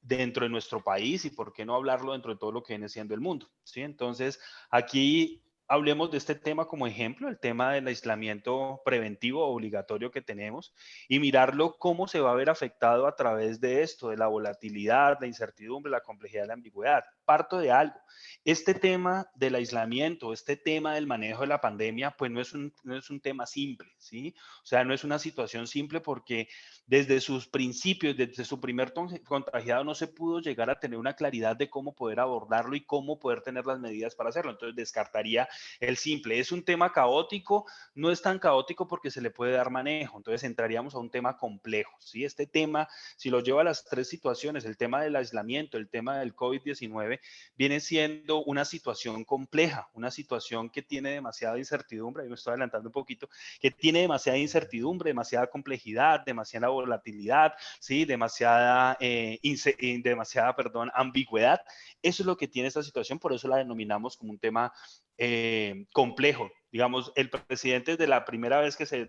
dentro de nuestro país y por qué no hablarlo dentro de todo lo que viene siendo el mundo, ¿sí? Entonces, aquí hablemos de este tema como ejemplo, el tema del aislamiento preventivo obligatorio que tenemos y mirarlo cómo se va a ver afectado a través de esto, de la volatilidad, la incertidumbre, la complejidad, la ambigüedad. Parto de algo. Este tema del aislamiento, este tema del manejo de la pandemia, pues no es un tema simple, ¿sí? O sea, no es una situación simple porque desde sus principios, desde su primer contagiado, no se pudo llegar a tener una claridad de cómo poder abordarlo y cómo poder tener las medidas para hacerlo. Entonces, descartaría el simple. ¿Es un tema caótico? No es tan caótico porque se le puede dar manejo. Entonces entraríamos a un tema complejo, ¿sí? Este tema, si lo lleva a las tres situaciones, el tema del aislamiento, el tema del COVID-19, viene siendo una situación compleja, una situación que tiene demasiada incertidumbre, y me estoy adelantando un poquito, que tiene demasiada incertidumbre, demasiada complejidad, demasiada volatilidad, ¿sí? Demasiada, perdón, ambigüedad. Eso es lo que tiene esta situación, por eso la denominamos como un tema complejo. Digamos, el presidente desde la primera vez que se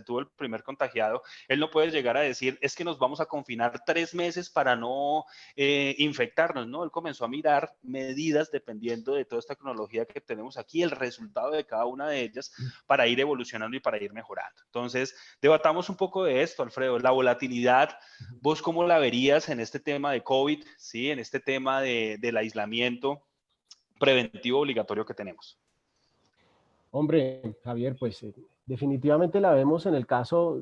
tuvo el primer contagiado, él no puede llegar a decir, es que nos vamos a confinar 3 meses para no infectarnos, ¿no? Él comenzó a mirar medidas dependiendo de toda esta tecnología que tenemos aquí, el resultado de cada una de ellas para ir evolucionando y para ir mejorando. Entonces, debatamos un poco de esto, Alfredo, la volatilidad. ¿Vos cómo la verías en este tema de COVID, ¿sí? En este tema del aislamiento preventivo obligatorio que tenemos? Hombre, Javier, pues definitivamente la vemos en el caso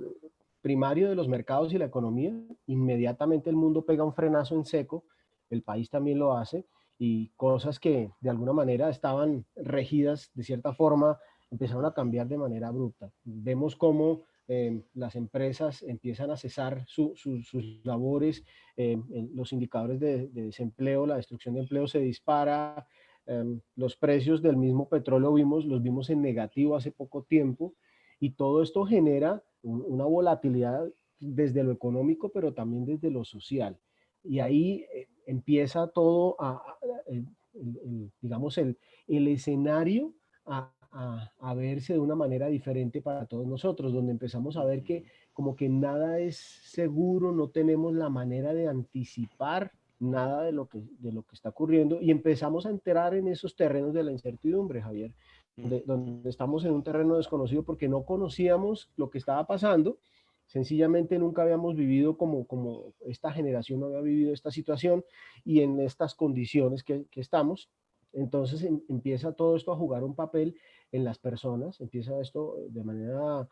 primario de los mercados y la economía. Inmediatamente el mundo pega un frenazo en seco, el país también lo hace, y cosas que de alguna manera estaban regidas de cierta forma empezaron a cambiar de manera abrupta. Vemos cómo las empresas empiezan a cesar sus labores, los indicadores de desempleo, la destrucción de empleo se dispara. Los precios del mismo petróleo los vimos en negativo hace poco tiempo, y todo esto genera una volatilidad desde lo económico, pero también desde lo social. Y ahí empieza todo digamos, el escenario a verse de una manera diferente para todos nosotros, donde empezamos a ver que como que nada es seguro, no tenemos la manera de anticipar nada de lo que está ocurriendo, y empezamos a entrar en esos terrenos de la incertidumbre, Javier, donde estamos en un terreno desconocido porque no conocíamos lo que estaba pasando. Sencillamente nunca habíamos vivido como esta generación no había vivido esta situación y en estas condiciones que estamos. Entonces empieza todo esto a jugar un papel en las personas, empieza esto de manera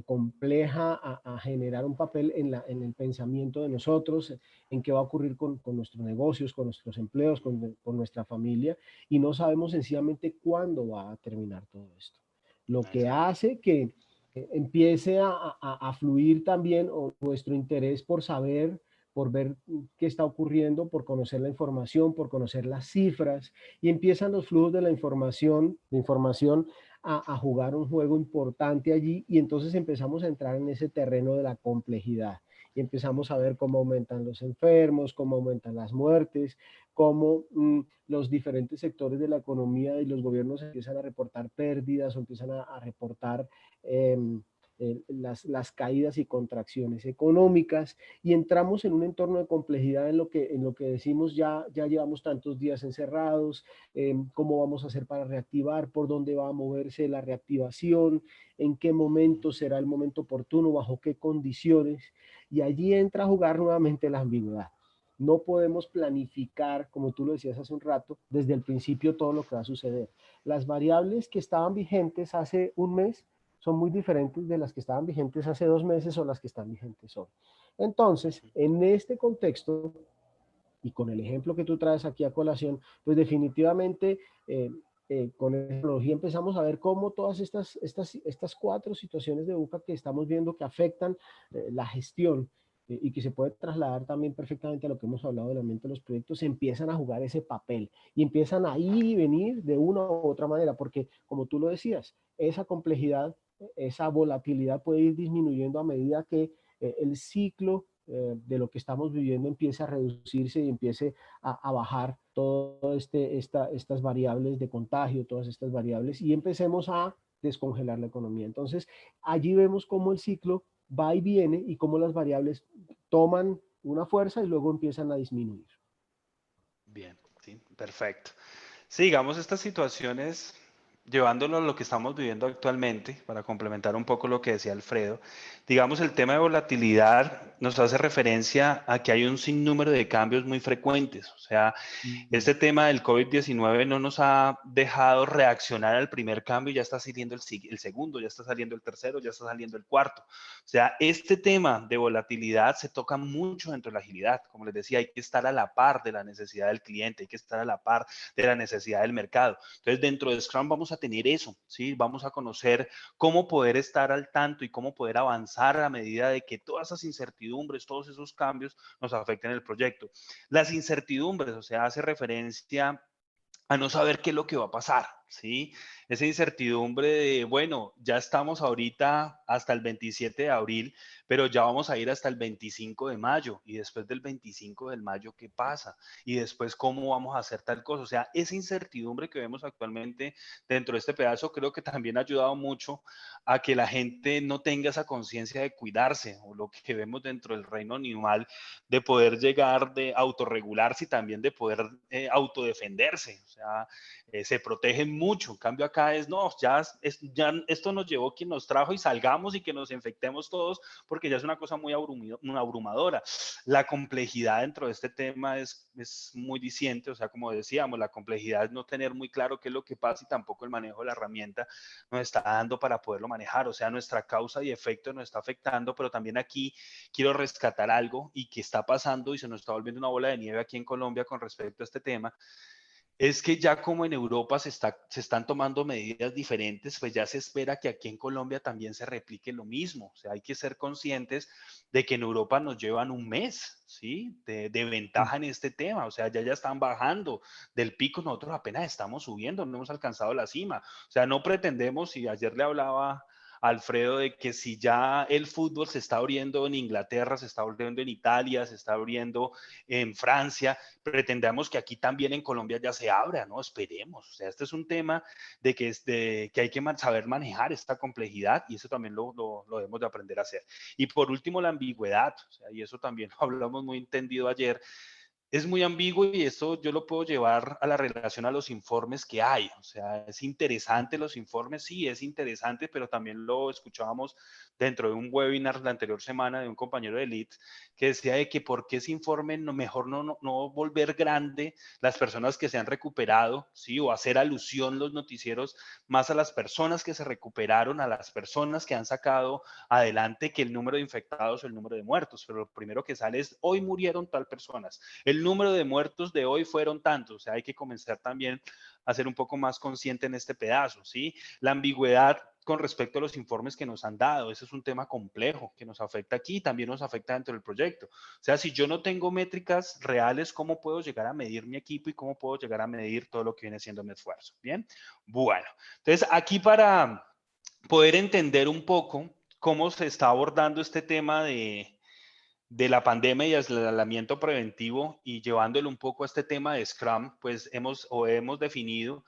compleja a generar un papel en el pensamiento de nosotros, en qué va a ocurrir con nuestros negocios, con nuestros empleos, con nuestra familia, y no sabemos sencillamente cuándo va a terminar todo esto. Lo que hace que empiece a fluir también nuestro interés por saber, por ver qué está ocurriendo, por conocer la información, por conocer las cifras, y empiezan los flujos de la información a jugar un juego importante allí, y entonces empezamos a entrar en ese terreno de la complejidad y empezamos a ver cómo aumentan los enfermos, cómo aumentan las muertes, cómo los diferentes sectores de la economía y los gobiernos empiezan a reportar pérdidas o empiezan a reportar eh, las caídas y contracciones económicas, y entramos en un entorno de complejidad en lo que decimos ya llevamos tantos días encerrados, cómo vamos a hacer para reactivar, por dónde va a moverse la reactivación, en qué momento será el momento oportuno, bajo qué condiciones, y allí entra a jugar nuevamente la ambigüedad. No podemos planificar, como tú lo decías hace un rato, desde el principio todo lo que va a suceder. Las variables que estaban vigentes hace un mes son muy diferentes de las que estaban vigentes hace 2 meses o las que están vigentes hoy. Entonces, en este contexto, y con el ejemplo que tú traes aquí a colación, pues definitivamente con la tecnología empezamos a ver cómo todas estas 4 situaciones de UCA que estamos viendo que afectan la gestión y que se puede trasladar también perfectamente a lo que hemos hablado del aumento de los proyectos, empiezan a jugar ese papel y empiezan a ir y venir de una u otra manera, porque como tú lo decías, esa complejidad, esa volatilidad puede ir disminuyendo a medida que el ciclo de lo que estamos viviendo empiece a reducirse y empiece a bajar todas estas variables de contagio, todas estas variables, y empecemos a descongelar la economía. Entonces, allí vemos cómo el ciclo va y viene y cómo las variables toman una fuerza y luego empiezan a disminuir. Bien, sí, perfecto. Sí, digamos, estas situaciones, llevándolo a lo que estamos viviendo actualmente, para complementar un poco lo que decía Alfredo, digamos, el tema de volatilidad nos hace referencia a que hay un sinnúmero de cambios muy frecuentes. O sea, este tema del COVID-19 no nos ha dejado reaccionar al primer cambio, ya está saliendo el segundo, ya está saliendo el tercero, ya está saliendo el cuarto. O sea, este tema de volatilidad se toca mucho dentro de la agilidad. Como les decía, hay que estar a la par de la necesidad del cliente, hay que estar a la par de la necesidad del mercado. Entonces, dentro de Scrum vamos a tener eso, ¿sí? Vamos a conocer cómo poder estar al tanto y cómo poder avanzar a medida de que todas esas incertidumbres, todos esos cambios nos afecten el proyecto. Las incertidumbres, o sea, hace referencia a no saber qué es lo que va a pasar, ¿sí? Esa incertidumbre de, bueno, ya estamos ahorita hasta el 27 de abril, pero ya vamos a ir hasta el 25 de mayo, y después del 25 de mayo, ¿qué pasa? Y después, ¿cómo vamos a hacer tal cosa? O sea, esa incertidumbre que vemos actualmente dentro de este pedazo creo que también ha ayudado mucho a que la gente no tenga esa conciencia de cuidarse, o lo que vemos dentro del reino animal, de poder llegar de autorregularse y también de poder autodefenderse. O sea, se protegen mucho. En cambio acá es, no, ya esto nos llevó quien nos trajo y salgamos y que nos infectemos todos, porque ya es una cosa muy abrumadora. La complejidad dentro de este tema es muy diciente, o sea, como decíamos, la complejidad es no tener muy claro qué es lo que pasa y tampoco el manejo de la herramienta nos está dando para poderlo manejar. O sea, nuestra causa y efecto nos está afectando, pero también aquí quiero rescatar algo y que está pasando y se nos está volviendo una bola de nieve aquí en Colombia con respecto a este tema, es que ya como en Europa se están tomando medidas diferentes, pues ya se espera que aquí en Colombia también se replique lo mismo. O sea, hay que ser conscientes de que en Europa nos llevan un mes, ¿sí? De ventaja en este tema. O sea, ya están bajando del pico, nosotros apenas estamos subiendo, no hemos alcanzado la cima. O sea, no pretendemos, y ayer le hablaba Alfredo, de que si ya el fútbol se está abriendo en Inglaterra, se está abriendo en Italia, se está abriendo en Francia, pretendamos que aquí también en Colombia ya se abra, ¿no? Esperemos. O sea, este es un tema que hay que saber manejar esta complejidad, y eso también lo debemos de aprender a hacer. Y por último, la ambigüedad, o sea, y eso también lo hablamos muy entendido ayer. Es muy ambiguo, y esto yo lo puedo llevar a la relación a los informes que hay. O sea, es interesante los informes, sí, es interesante, pero también lo escuchábamos dentro de un webinar la anterior semana de un compañero de Elite que decía de que por qué ese informe mejor no volver grande las personas que se han recuperado, sí, o hacer alusión los noticieros más a las personas que se recuperaron, a las personas que han sacado adelante, que el número de infectados o el número de muertos. Pero lo primero que sale es, hoy murieron tal personas, el número de muertos de hoy fueron tantos. O sea, hay que comenzar también a ser un poco más consciente en este pedazo, ¿sí? La ambigüedad con respecto a los informes que nos han dado, ese es un tema complejo que nos afecta aquí y también nos afecta dentro del proyecto. O sea, si yo no tengo métricas reales, ¿cómo puedo llegar a medir mi equipo y cómo puedo llegar a medir todo lo que viene siendo mi esfuerzo? Bien, bueno, entonces aquí para poder entender un poco cómo se está abordando este tema de la pandemia y el aislamiento preventivo, y llevándolo un poco a este tema de Scrum, pues hemos definido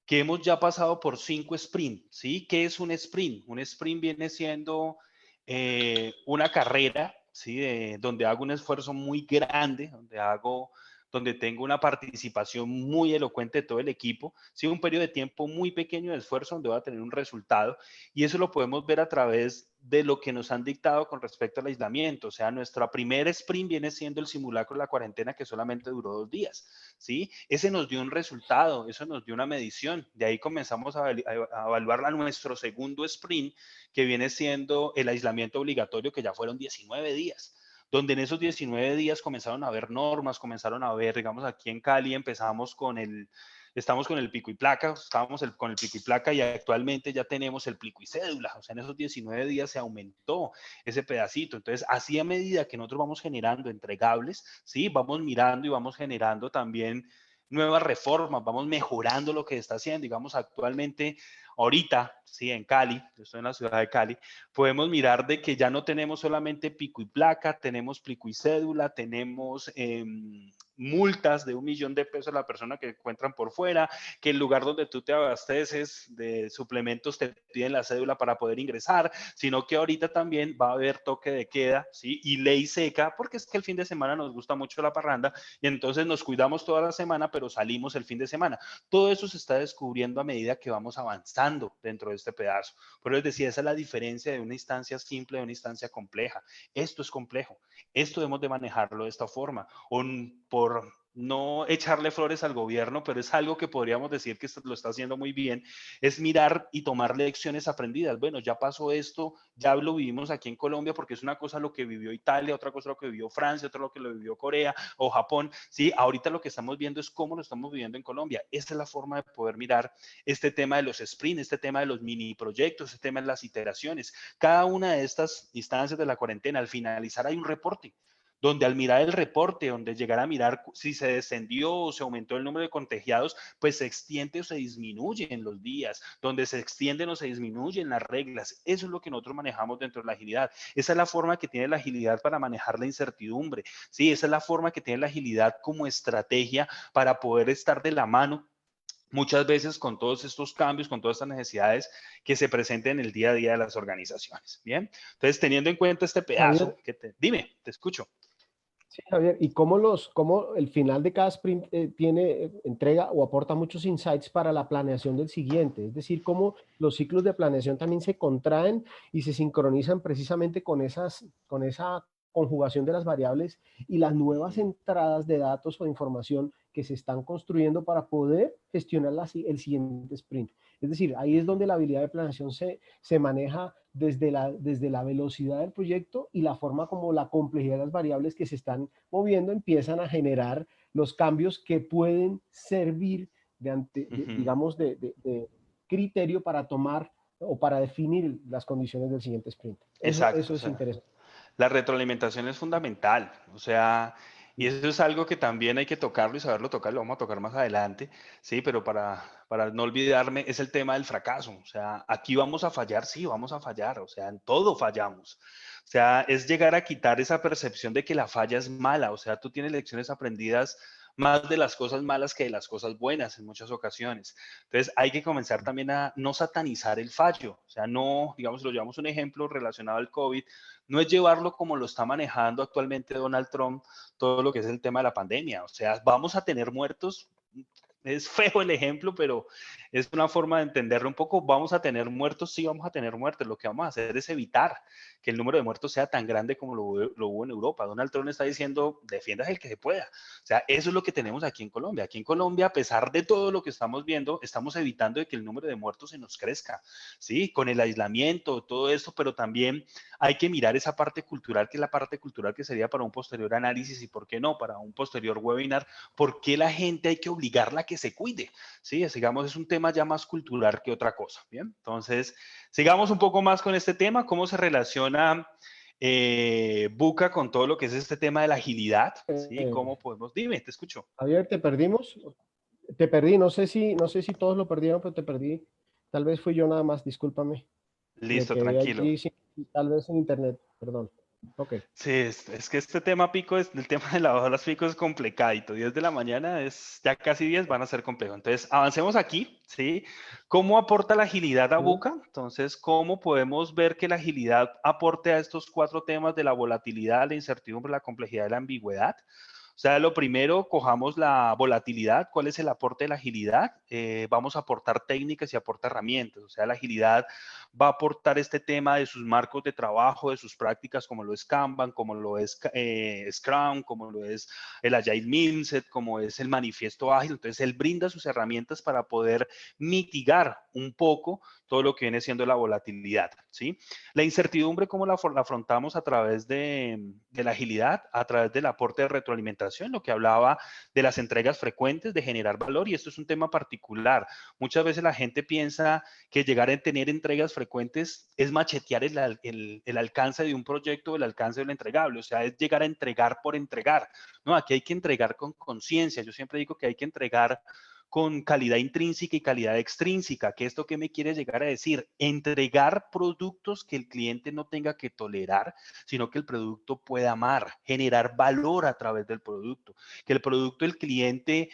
que hemos ya pasado por 5 sprints, ¿sí? ¿Qué es un sprint? Un sprint viene siendo una carrera, ¿sí? Donde hago un esfuerzo muy grande, donde tengo una participación muy elocuente de todo el equipo, ¿sí? Un periodo de tiempo muy pequeño de esfuerzo donde va a tener un resultado, y eso lo podemos ver a través de lo que nos han dictado con respecto al aislamiento. O sea, nuestra primer sprint viene siendo el simulacro de la cuarentena, que solamente duró 2 días, ¿sí? Ese nos dio un resultado, eso nos dio una medición. De ahí comenzamos a evaluar a nuestro segundo sprint, que viene siendo el aislamiento obligatorio, que ya fueron 19 días, donde en esos 19 días comenzaron a haber normas, comenzaron a haber, digamos, aquí en Cali estamos con el pico y placa, con el pico y placa, y actualmente ya tenemos el pico y cédula. O sea, en esos 19 días se aumentó ese pedacito. Entonces, así a medida que nosotros vamos generando entregables, ¿sí? Vamos mirando y vamos generando también nuevas reformas, vamos mejorando lo que está haciendo. Digamos, actualmente, ahorita, sí, en Cali, yo estoy en la ciudad de Cali, podemos mirar de que ya no tenemos solamente pico y placa, tenemos pico y cédula, tenemos multas de 1.000.000 de pesos a la persona que encuentran por fuera, que el lugar donde tú te abasteces de suplementos te piden la cédula para poder ingresar, sino que ahorita también va a haber toque de queda, ¿sí? Y ley seca, porque es que el fin de semana nos gusta mucho la parranda, y entonces nos cuidamos toda la semana, pero salimos el fin de semana. Todo eso se está descubriendo a medida que vamos avanzando dentro de este pedazo. Pero les decía, esa es la diferencia de una instancia simple de una instancia compleja. Esto es complejo, esto debemos de manejarlo de esta forma. no echarle flores al gobierno, pero es algo que podríamos decir que lo está haciendo muy bien, es mirar y tomar lecciones aprendidas. Bueno, ya pasó esto, ya lo vivimos aquí en Colombia, porque es una cosa lo que vivió Italia, otra cosa lo que vivió Francia, otra lo que lo vivió Corea o Japón. Sí, ahorita lo que estamos viendo es cómo lo estamos viviendo en Colombia. Esta es la forma de poder mirar este tema de los sprints, este tema de los mini proyectos, este tema de las iteraciones. Cada una de estas instancias de la cuarentena, al finalizar hay un reporte donde al mirar el reporte, donde llegar a mirar si se descendió o se aumentó el número de contagiados, pues se extiende o se disminuye en los días, donde se extienden o se disminuyen las reglas. Eso es lo que nosotros manejamos dentro de la agilidad. Esa es la forma que tiene la agilidad para manejar la incertidumbre. Sí, esa es la forma que tiene la agilidad como estrategia para poder estar de la mano muchas veces con todos estos cambios, con todas estas necesidades que se presenten en el día a día de las organizaciones. Bien, entonces teniendo en cuenta este pedazo, Javier, dime, te escucho. sí, Javier, ¿y cómo el final de cada sprint entrega o aporta muchos insights para la planeación del siguiente? Es decir, cómo los ciclos de planeación también se contraen y se sincronizan precisamente con esa conjugación de las variables y las nuevas entradas de datos o información que se están construyendo para poder gestionar el siguiente sprint. Es decir, ahí es donde la habilidad de planeación se maneja desde la velocidad del proyecto y la forma como la complejidad de las variables que se están moviendo empiezan a generar los cambios que pueden servir digamos, de criterio para tomar o para definir las condiciones del siguiente sprint. Exacto, Eso o es sea, interesante. la retroalimentación es fundamental, o sea, y eso es algo que también hay que tocarlo y saberlo tocar, lo vamos a tocar más adelante, sí, pero para no olvidarme, es el tema del fracaso, o sea, aquí vamos a fallar, sí, vamos a fallar, o sea, en todo fallamos, o sea, es llegar a quitar esa percepción de que la falla es mala, o sea, tú tienes lecciones aprendidas más de las cosas malas que de las cosas buenas en muchas ocasiones. Entonces hay que comenzar también a no satanizar el fallo, o sea, no, digamos, lo llevamos un ejemplo relacionado al COVID, no es llevarlo como lo está manejando actualmente Donald Trump, todo lo que es el tema de la pandemia. O sea, vamos a tener muertos. Es feo el ejemplo, pero es una forma de entenderlo un poco. Vamos a tener muertos, sí, vamos a tener muertos. Lo que vamos a hacer es evitar que el número de muertos sea tan grande como lo hubo en Europa. Donald Trump está diciendo, defiendas el que se pueda. O sea, eso es lo que tenemos aquí en Colombia. Aquí en Colombia, a pesar de todo lo que estamos viendo, estamos evitando de que el número de muertos se nos crezca, ¿sí? Con el aislamiento, todo esto, pero también hay que mirar esa parte cultural, que es la parte cultural que sería para un posterior análisis y, ¿por qué no?, para un posterior webinar, ¿por qué la gente hay que obligarla a que se cuide? Sí, digamos, es un tema ya más cultural que otra cosa, ¿bien? Entonces, sigamos un poco más con este tema, cómo se relaciona Buca con todo lo que es este tema de la agilidad, ¿sí? ¿Cómo podemos? Dime, te escucho. Javier, te perdimos. Te perdí, no sé si todos lo perdieron, pero te perdí. Tal vez fui yo nada más, discúlpame. Me Listo, quedé tranquilo. allí, tal vez en internet, perdón. Ok. Sí, es que este tema pico, el tema de las horas pico es complicadito. 10 de la mañana es ya casi 10, van a ser complejos. Entonces, avancemos aquí, ¿sí? ¿Cómo aporta la agilidad a Sí. Buca? Entonces, ¿cómo podemos ver que la agilidad aporte a estos cuatro temas de la volatilidad, la incertidumbre, la complejidad y la ambigüedad? O sea, lo primero, cojamos la volatilidad. ¿Cuál es el aporte de la agilidad? Vamos a aportar técnicas y aporta herramientas. O sea, la agilidad va a aportar este tema de sus marcos de trabajo, de sus prácticas, como lo es Kanban, como lo es Scrum, como lo es el Agile Mindset, como es el manifiesto ágil. Entonces, él brinda sus herramientas para poder mitigar un poco todo lo que viene siendo la volatilidad, ¿sí? La incertidumbre, ¿cómo la afrontamos a través de la agilidad? A través del aporte de retroalimentación, lo que hablaba de las entregas frecuentes, de generar valor, y esto es un tema particular. Muchas veces la gente piensa que llegar a tener entregas frecuentes es machetear el alcance de un proyecto, el alcance del entregable, o sea, es llegar a entregar por entregar. No, aquí hay que entregar con conciencia. Yo siempre digo que hay que entregar con calidad intrínseca y calidad extrínseca. ¿Qué esto qué me quiere llegar a decir? Entregar productos que el cliente no tenga que tolerar, sino que el producto pueda amar, generar valor a través del producto, que el producto el cliente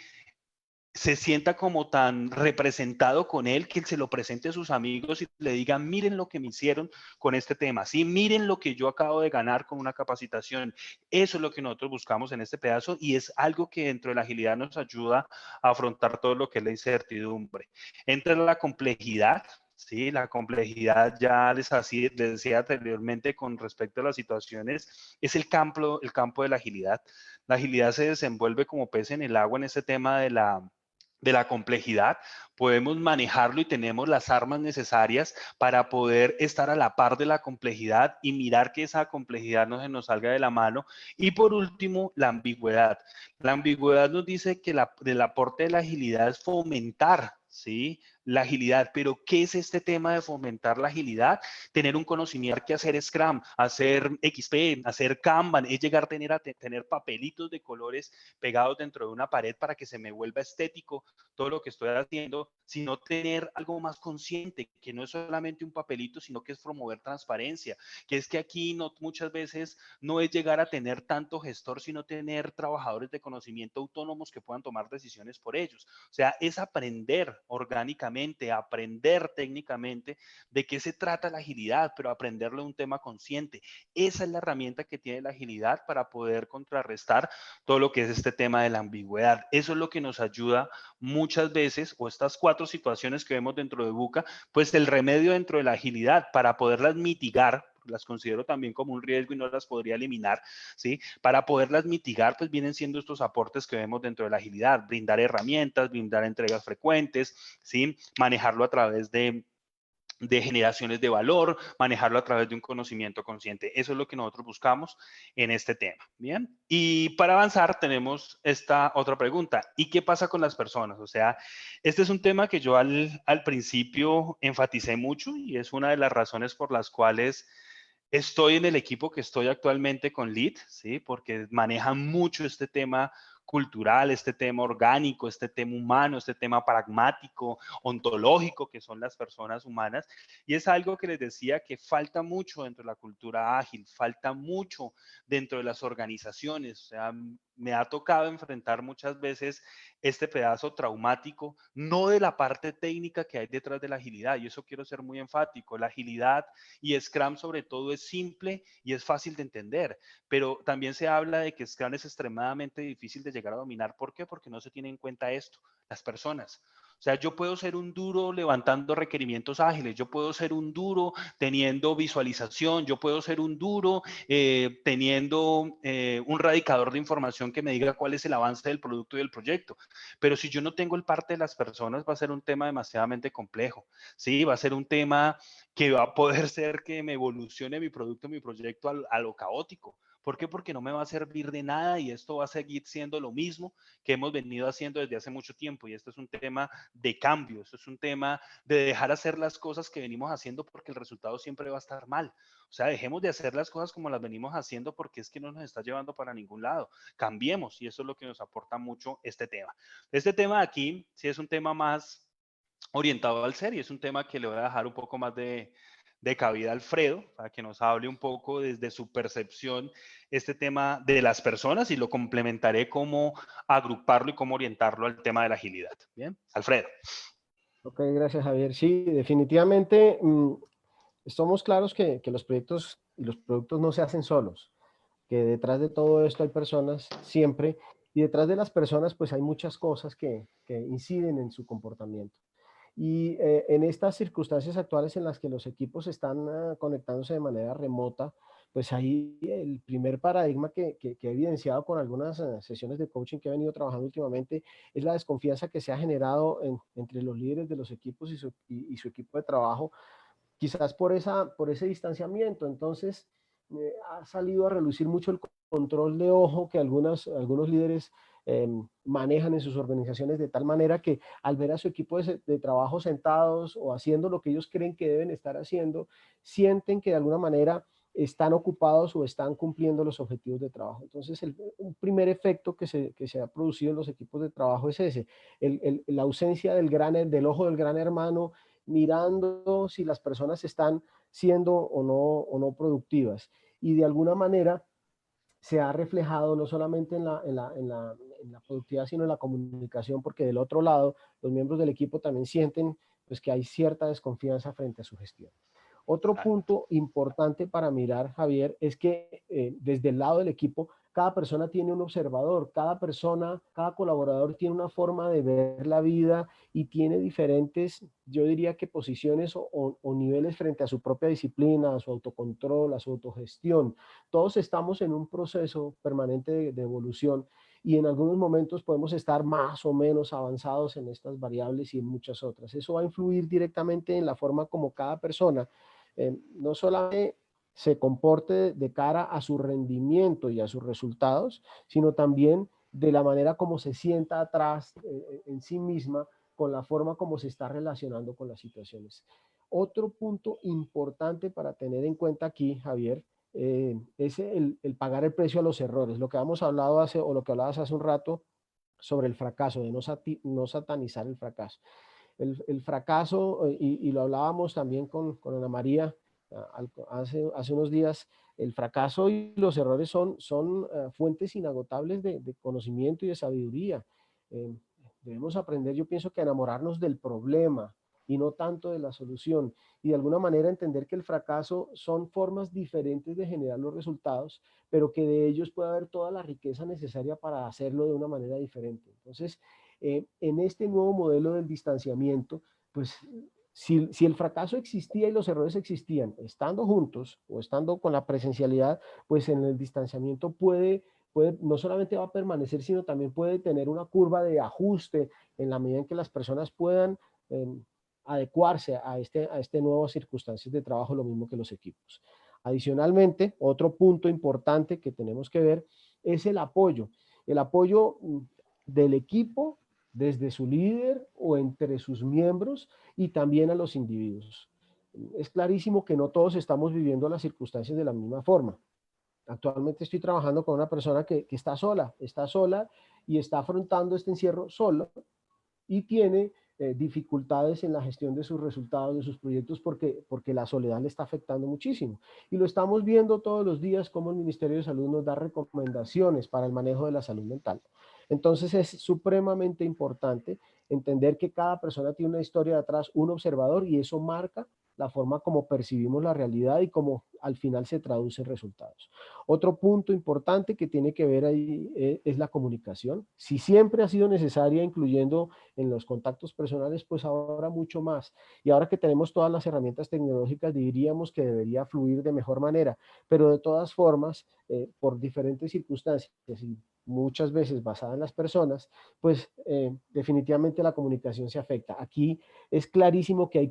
se sienta como tan representado con él que él se lo presente a sus amigos y le diga, miren lo que me hicieron con este tema, sí, miren lo que yo acabo de ganar con una capacitación. Eso es lo que nosotros buscamos en este pedazo y es algo que dentro de la agilidad nos ayuda a afrontar todo lo que es la incertidumbre. Entra la complejidad. ¿sí? La complejidad, ya les decía anteriormente con respecto a las situaciones, es el campo de la agilidad. La agilidad se desenvuelve como pez en el agua en ese tema de la complejidad. Podemos manejarlo y tenemos las armas necesarias para poder estar a la par de la complejidad y mirar que esa complejidad no se nos salga de la mano. Y por último, la ambigüedad. La ambigüedad nos dice que el aporte de la agilidad es fomentar, ¿sí? La agilidad, pero ¿qué es este tema de fomentar la agilidad? Tener un conocimiento que hacer Scrum, hacer XP, hacer Kanban, es llegar a tener papelitos de colores pegados dentro de una pared para que se me vuelva estético todo lo que estoy haciendo, sino tener algo más consciente, que no es solamente un papelito, sino que es promover transparencia, que es que aquí no, muchas veces no es llegar a tener tanto gestor, sino tener trabajadores de conocimiento autónomos que puedan tomar decisiones por ellos. O sea, es aprender orgánicamente, aprender técnicamente de qué se trata la agilidad, pero aprenderlo de un tema consciente. Esa es la herramienta que tiene la agilidad para poder contrarrestar todo lo que es este tema de la ambigüedad. Eso es lo que nos ayuda muchas veces, o estas 4 situaciones que vemos dentro de Buca, pues el remedio dentro de la agilidad para poderlas mitigar, las considero también como un riesgo y no las podría eliminar, ¿sí? Para poderlas mitigar, pues vienen siendo estos aportes que vemos dentro de la agilidad, brindar herramientas, brindar entregas frecuentes, ¿sí? Manejarlo a través de generaciones de valor, manejarlo a través de un conocimiento consciente. Eso es lo que nosotros buscamos en este tema. Bien. Y para avanzar tenemos esta otra pregunta. ¿Y qué pasa con las personas? O sea, este es un tema que yo al principio enfaticé mucho y es una de las razones por las cuales estoy en el equipo que estoy actualmente con Lead, ¿sí? Porque manejan mucho este tema cultural, este tema orgánico, este tema humano, este tema pragmático, ontológico, que son las personas humanas. Y es algo que les decía que falta mucho dentro de la cultura ágil, falta mucho dentro de las organizaciones. O sea, me ha tocado enfrentar muchas veces este pedazo traumático, no de la parte técnica que hay detrás de la agilidad. Y eso quiero ser muy enfático. La agilidad y Scrum sobre todo es simple y es fácil de entender, pero también se habla de que Scrum es extremadamente difícil de llegar a dominar. ¿Por qué? Porque no se tiene en cuenta esto, las personas. O sea, yo puedo ser un duro levantando requerimientos ágiles, yo puedo ser un duro teniendo visualización, yo puedo ser un duro teniendo un radicador de información que me diga cuál es el avance del producto y del proyecto. Pero si yo no tengo el parte de las personas, va a ser un tema demasiadamente complejo. Sí, va a ser un tema que va a poder ser que me evolucione mi producto, mi proyecto a lo caótico. ¿Por qué? Porque no me va a servir de nada y esto va a seguir siendo lo mismo que hemos venido haciendo desde hace mucho tiempo. Y esto es un tema de cambio, esto es un tema de dejar hacer las cosas que venimos haciendo porque el resultado siempre va a estar mal. O sea, dejemos de hacer las cosas como las venimos haciendo porque es que no nos está llevando para ningún lado. Cambiemos y eso es lo que nos aporta mucho este tema. Este tema de aquí sí es un tema más orientado al ser y es un tema que le voy a dejar un poco más de cabida a Alfredo para que nos hable un poco desde su percepción este tema de las personas y lo complementaré cómo agruparlo y cómo orientarlo al tema de la agilidad. Bien, Alfredo. Ok, gracias Javier. Sí, definitivamente estamos claros que los proyectos y los productos no se hacen solos, que detrás de todo esto hay personas siempre y detrás de las personas pues hay muchas cosas que inciden en su comportamiento. Y en estas circunstancias actuales en las que los equipos están conectándose de manera remota, pues ahí el primer paradigma que he evidenciado con algunas sesiones de coaching que he venido trabajando últimamente es la desconfianza que se ha generado entre los líderes de los equipos y su equipo de trabajo, quizás por ese distanciamiento. Entonces, ha salido a relucir mucho el control de ojo que algunos líderes manejan en sus organizaciones de tal manera que al ver a su equipo de trabajo sentados o haciendo lo que ellos creen que deben estar haciendo, sienten que de alguna manera están ocupados o están cumpliendo los objetivos de trabajo. Entonces, un primer efecto que se ha producido en los equipos de trabajo es ese, la ausencia del ojo del gran hermano, mirando si las personas están siendo o no productivas. Y de alguna manera se ha reflejado no solamente en la productividad, sino en la comunicación, porque del otro lado, los miembros del equipo también sienten pues, que hay cierta desconfianza frente a su gestión. Otro punto importante para mirar, Javier, es que desde el lado del equipo cada persona tiene un observador, cada persona, cada colaborador tiene una forma de ver la vida y tiene diferentes, yo diría que posiciones o niveles frente a su propia disciplina, a su autocontrol, a su autogestión. Todos estamos en un proceso permanente de evolución y en algunos momentos podemos estar más o menos avanzados en estas variables y en muchas otras. Eso va a influir directamente en la forma como cada persona no solamente se comporte de cara a su rendimiento y a sus resultados, sino también de la manera como se sienta atrás en sí misma con la forma como se está relacionando con las situaciones. Otro punto importante para tener en cuenta aquí, Javier, es el pagar el precio a los errores. Lo que hemos hablado hace, o lo que hablabas hace un rato sobre el fracaso, de no satanizar el fracaso. El fracaso, y lo hablábamos también con Ana María hace unos días, el fracaso y los errores son fuentes inagotables de conocimiento y de sabiduría. Eh, Debemos aprender, yo pienso que a enamorarnos del problema y no tanto de la solución, y de alguna manera entender que el fracaso son formas diferentes de generar los resultados, pero que de ellos puede haber toda la riqueza necesaria para hacerlo de una manera diferente. Entonces, en este nuevo modelo del distanciamiento, pues si el fracaso existía y los errores existían, estando juntos o estando con la presencialidad, pues en el distanciamiento no solamente va a permanecer, sino también puede tener una curva de ajuste en la medida en que las personas puedan eh, adecuarse a este nuevas circunstancias de trabajo, lo mismo que los equipos. Adicionalmente, otro punto importante que tenemos que ver es el apoyo del equipo desde su líder o entre sus miembros y también a los individuos. Es clarísimo que no todos estamos viviendo las circunstancias de la misma forma. Actualmente estoy trabajando con una persona que está sola y está afrontando este encierro solo y tiene dificultades en la gestión de sus resultados, de sus proyectos, porque la soledad le está afectando muchísimo. Y lo estamos viendo todos los días cómo el Ministerio de Salud nos da recomendaciones para el manejo de la salud mental. Entonces es supremamente importante entender que cada persona tiene una historia de atrás, un observador, y eso marca la forma como percibimos la realidad y cómo al final se traducen resultados. Otro punto importante que tiene que ver ahí es la comunicación. Si siempre ha sido necesaria, incluyendo en los contactos personales, pues ahora mucho más. Y ahora que tenemos todas las herramientas tecnológicas, diríamos que debería fluir de mejor manera, pero de todas formas, por diferentes circunstancias y muchas veces basada en las personas, pues definitivamente la comunicación se afecta. Aquí es clarísimo que hay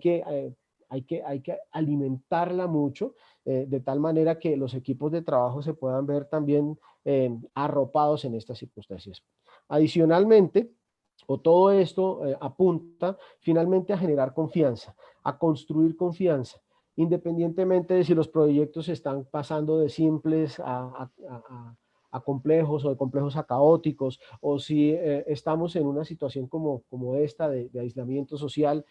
que alimentarla mucho, de tal manera que los equipos de trabajo se puedan ver también arropados en estas circunstancias. Adicionalmente, todo esto apunta finalmente a generar confianza, a construir confianza, independientemente de si los proyectos están pasando de simples a complejos o de complejos a caóticos, o si estamos en una situación como esta de aislamiento social.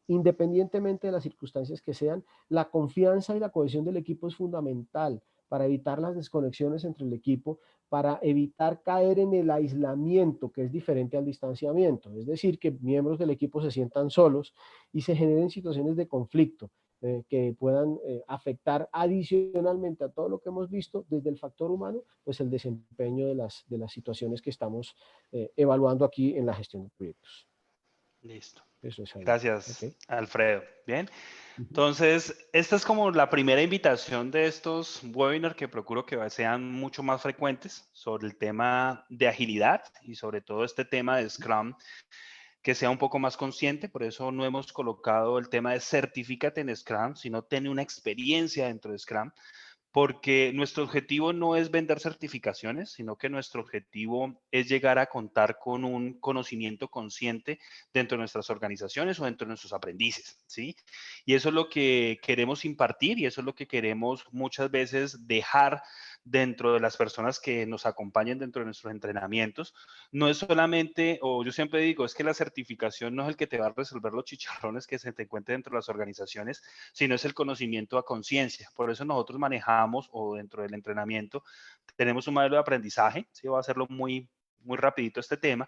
Independientemente de las circunstancias que sean, la confianza y la cohesión del equipo es fundamental para evitar las desconexiones entre el equipo, para evitar caer en el aislamiento, que es diferente al distanciamiento. Es decir, que miembros del equipo se sientan solos y se generen situaciones de conflicto que puedan afectar adicionalmente a todo lo que hemos visto desde el factor humano, pues el desempeño de las situaciones que estamos evaluando aquí en la gestión de proyectos. Listo. Eso es ahí. Gracias, Okay. Alfredo. Bien. Entonces, esta es como la primera invitación de estos webinars que procuro que sean mucho más frecuentes sobre el tema de agilidad y sobre todo este tema de Scrum, que sea un poco más consciente. Por eso no hemos colocado el tema de certifícate en Scrum, sino ten una experiencia dentro de Scrum, porque nuestro objetivo no es vender certificaciones, sino que nuestro objetivo es llegar a contar con un conocimiento consciente dentro de nuestras organizaciones o dentro de nuestros aprendices, ¿sí? Y eso es lo que queremos impartir y eso es lo que queremos muchas veces dejar dentro de las personas que nos acompañen dentro de nuestros entrenamientos. No es solamente, o yo siempre digo, es que la certificación no es el que te va a resolver los chicharrones que se te encuentren dentro de las organizaciones, sino es el conocimiento a conciencia. Por eso nosotros manejamos, o dentro del entrenamiento, tenemos un modelo de aprendizaje, ¿sí? Voy a hacerlo muy rapidito este tema,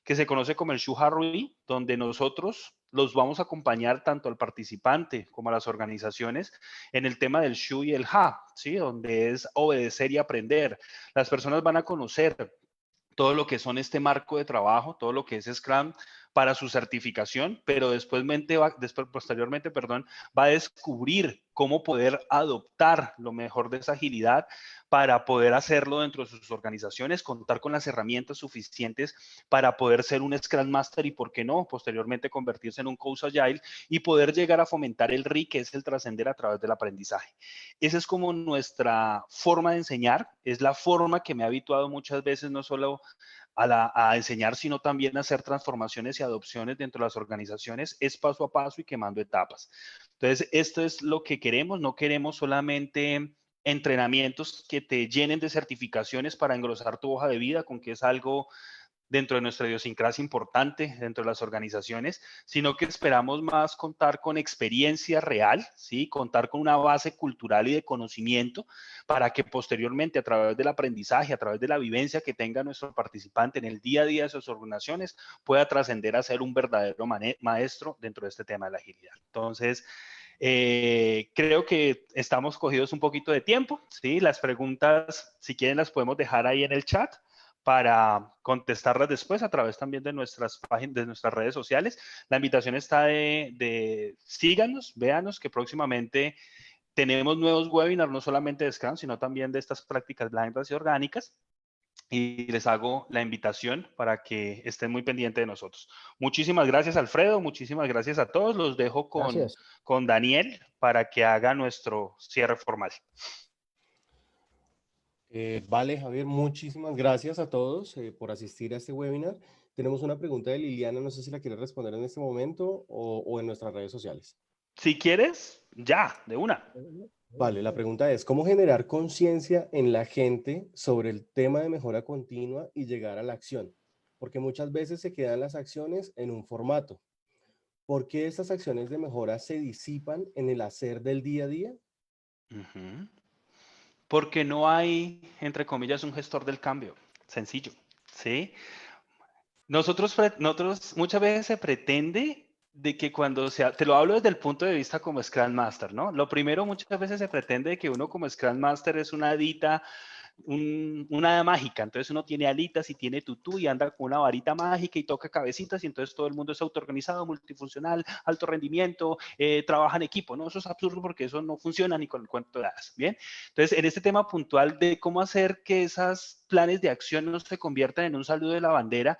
que se conoce como el Shuha Rui, donde nosotros los vamos a acompañar tanto al participante como a las organizaciones en el tema del SHU y el HA, ¿sí? Donde es obedecer y aprender. Las personas van a conocer todo lo que son este marco de trabajo, todo lo que es Scrum para su certificación, pero posteriormente, va a descubrir cómo poder adoptar lo mejor de esa agilidad para poder hacerlo dentro de sus organizaciones, contar con las herramientas suficientes para poder ser un Scrum Master y, ¿por qué no?, posteriormente convertirse en un Coach Agile y poder llegar a fomentar el RI, que es el trascender a través del aprendizaje. Esa es como nuestra forma de enseñar, es la forma que me ha habituado muchas veces, no solo a enseñar, sino también a hacer transformaciones y adopciones dentro de las organizaciones, es paso a paso y quemando etapas. Entonces, esto es lo que queremos, no queremos solamente entrenamientos que te llenen de certificaciones para engrosar tu hoja de vida, con que es algo dentro de nuestra idiosincrasia importante dentro de las organizaciones, sino que esperamos más contar con experiencia real, ¿sí? Contar con una base cultural y de conocimiento para que posteriormente, a través del aprendizaje, a través de la vivencia que tenga nuestro participante en el día a día de sus organizaciones, pueda trascender a ser un verdadero maestro dentro de este tema de la agilidad. Entonces, creo que estamos cogidos un poquito de tiempo, ¿sí? Las preguntas, si quieren, las podemos dejar ahí en el chat para contestarlas después a través también de nuestras páginas, de nuestras redes sociales. La invitación está de síganos, véanos, que próximamente tenemos nuevos webinars, no solamente de Scrum, sino también de estas prácticas blandas y orgánicas. Y les hago la invitación para que estén muy pendientes de nosotros. Muchísimas gracias, Alfredo. Muchísimas gracias a todos. Los dejo Gracias. con Daniel para que haga nuestro cierre formal. Vale, Javier, muchísimas gracias a todos por asistir a este webinar. Tenemos una pregunta de Liliana, no sé si la quieres responder en este momento o en nuestras redes sociales. Si quieres, ya, de una. Vale, la pregunta es, ¿cómo generar conciencia en la gente sobre el tema de mejora continua y llegar a la acción? Porque muchas veces se quedan las acciones en un formato. ¿Por qué estas acciones de mejora se disipan en el hacer del día a día? Uh-huh. Porque no hay, entre comillas, un gestor del cambio. Sencillo, ¿sí? Nosotros muchas veces se pretende de que cuando sea, te lo hablo desde el punto de vista como Scrum Master, ¿no? Lo primero, muchas veces se pretende que uno como Scrum Master es una hadita, una hada mágica, entonces uno tiene alitas y tiene tutú y anda con una varita mágica y toca cabecitas y entonces todo el mundo es autoorganizado, multifuncional, alto rendimiento, trabaja en equipo, ¿no? Eso es absurdo porque eso no funciona ni con el cuento de hadas, ¿bien? Entonces, en este tema puntual de cómo hacer que esos planes de acción no se conviertan en un saludo de la bandera,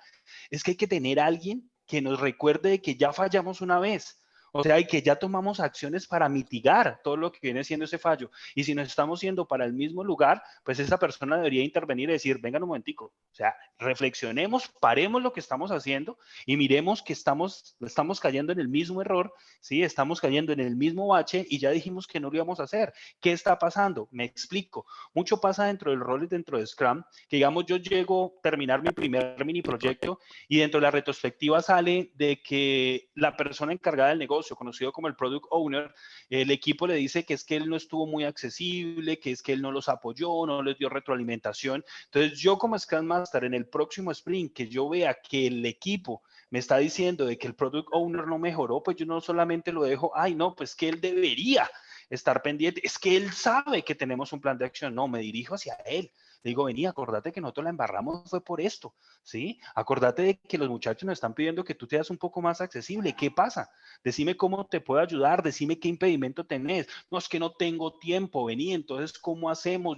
es que hay que tener a alguien que nos recuerde de que ya fallamos una vez. O sea, y que ya tomamos acciones para mitigar todo lo que viene siendo ese fallo. Y si nos estamos yendo para el mismo lugar, pues esa persona debería intervenir y decir, vengan un momentico, o sea, reflexionemos, paremos lo que estamos haciendo y miremos que estamos cayendo en el mismo error, ¿sí? Estamos cayendo en el mismo bache y ya dijimos que no lo íbamos a hacer. ¿Qué está pasando? Me explico. Mucho pasa dentro del rol y dentro de Scrum, que digamos yo llego a terminar mi primer mini proyecto y dentro de la retrospectiva sale de que la persona encargada del negocio, conocido como el Product Owner, el equipo le dice que es que él no estuvo muy accesible, que es que él no los apoyó, no les dio retroalimentación. Entonces yo como Scrum Master en el próximo sprint que yo vea que el equipo me está diciendo de que el Product Owner no mejoró, pues yo no solamente lo dejo, ay no, pues que él debería estar pendiente, es que él sabe que tenemos un plan de acción, no, me dirijo hacia él. Le digo, vení, acordate que nosotros la embarramos fue por esto, ¿sí? Acordate de que los muchachos nos están pidiendo que tú te hagas un poco más accesible. ¿Qué pasa? Decime cómo te puedo ayudar, decime qué impedimento tenés. No, es que no tengo tiempo, vení, entonces, ¿cómo hacemos?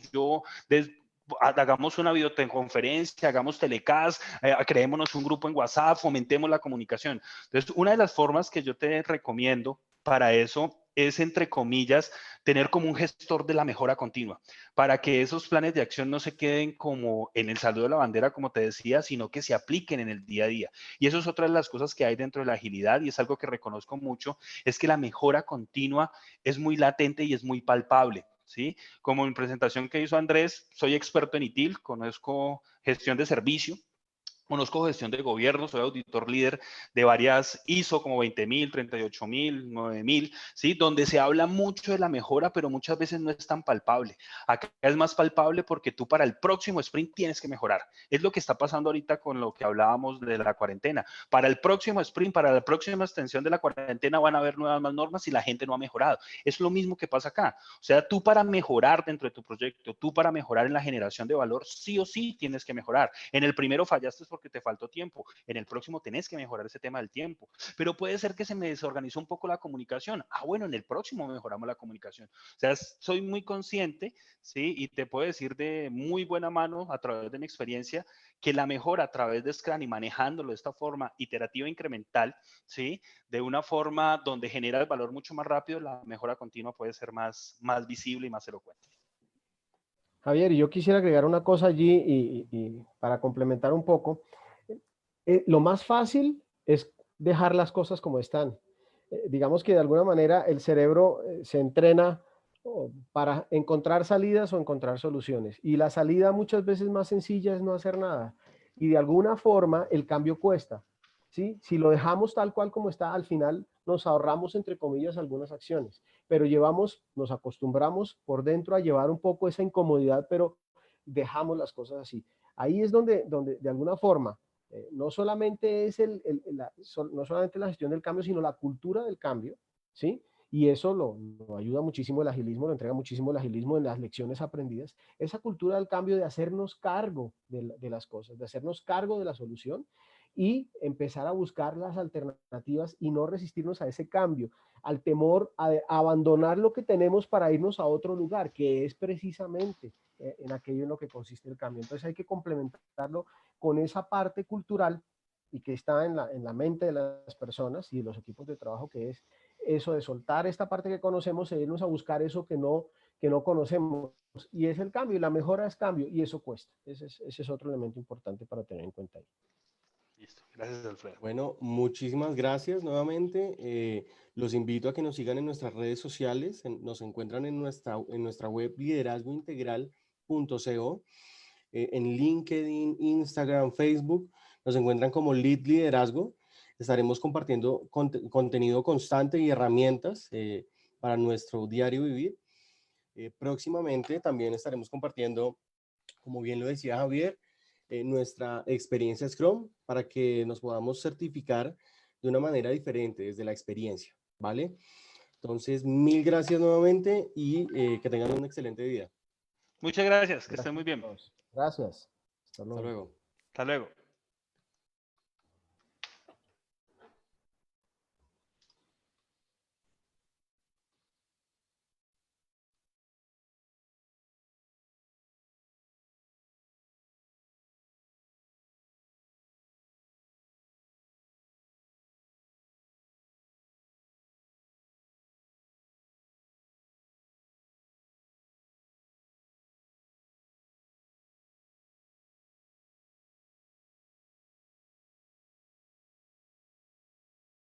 Hagamos una videoconferencia, hagamos telecast, creémonos un grupo en WhatsApp, fomentemos la comunicación. Entonces, una de las formas que yo te recomiendo para eso es, entre comillas, tener como un gestor de la mejora continua, para que esos planes de acción no se queden como en el saludo de la bandera, como te decía, sino que se apliquen en el día a día. Y eso es otra de las cosas que hay dentro de la agilidad y es algo que reconozco mucho, es que la mejora continua es muy latente y es muy palpable. ¿Sí? Como en presentación que hizo Andrés, soy experto en ITIL, conozco gestión de servicio, Conozco gestión de gobierno, soy auditor líder de varias ISO como 20.000, 38.000, 9.000, ¿sí? Donde se habla mucho de la mejora, pero muchas veces no es tan palpable. Acá es más palpable porque tú para el próximo sprint tienes que mejorar. Es lo que está pasando ahorita con lo que hablábamos de la cuarentena. Para el próximo sprint, para la próxima extensión de la cuarentena van a haber nuevas más normas y la gente no ha mejorado. Es lo mismo que pasa acá. O sea, tú para mejorar dentro de tu proyecto, tú para mejorar en la generación de valor, sí o sí tienes que mejorar. En el primero fallaste porque te faltó tiempo. En el próximo tenés que mejorar ese tema del tiempo. Pero puede ser que se me desorganizó un poco la comunicación. Ah, bueno, en el próximo mejoramos la comunicación. O sea, soy muy consciente, ¿sí? Y te puedo decir de muy buena mano, a través de mi experiencia, que la mejora a través de Scrum y manejándolo de esta forma iterativa incremental, ¿sí? De una forma donde genera el valor mucho más rápido, la mejora continua puede ser más visible y más elocuente. Javier, yo quisiera agregar una cosa allí y para complementar un poco. Lo más fácil es dejar las cosas como están. Digamos que de alguna manera el cerebro se entrena para encontrar salidas o encontrar soluciones. Y la salida muchas veces más sencilla es no hacer nada. Y de alguna forma el cambio cuesta. ¿Sí? Si lo dejamos tal cual como está, al final nos ahorramos, entre comillas, algunas acciones. Pero nos acostumbramos por dentro a llevar un poco esa incomodidad, pero dejamos las cosas así. Ahí es donde de alguna forma no solamente es no solamente la gestión del cambio, sino la cultura del cambio, ¿sí? Y eso lo ayuda muchísimo el agilismo, lo entrega muchísimo el agilismo en las lecciones aprendidas. Esa cultura del cambio de hacernos cargo de las cosas, de hacernos cargo de la solución y empezar a buscar las alternativas y no resistirnos a ese cambio, al temor a abandonar lo que tenemos para irnos a otro lugar, que es precisamente en aquello en lo que consiste el cambio. Entonces hay que complementarlo con esa parte cultural y que está en la mente de las personas y de los equipos de trabajo, que es eso de soltar esta parte que conocemos e irnos a buscar eso que no conocemos. Y es el cambio, y la mejora es cambio, y eso cuesta. Ese es otro elemento importante para tener en cuenta ahí. Listo. Gracias, Alfredo. Bueno, muchísimas gracias nuevamente. Los invito a que nos sigan en nuestras redes sociales. Nos encuentran en nuestra web liderazgointegral.co, en LinkedIn, Instagram, Facebook. Nos encuentran como Lead Liderazgo. Estaremos compartiendo contenido constante y herramientas para nuestro diario vivir. Próximamente también estaremos compartiendo, como bien lo decía Javier, nuestra experiencia Scrum para que nos podamos certificar de una manera diferente desde la experiencia, ¿vale? Entonces, mil gracias nuevamente y que tengan un excelente día. Muchas gracias, que estén muy bien. Gracias. Hasta Hasta luego. luego. Hasta luego.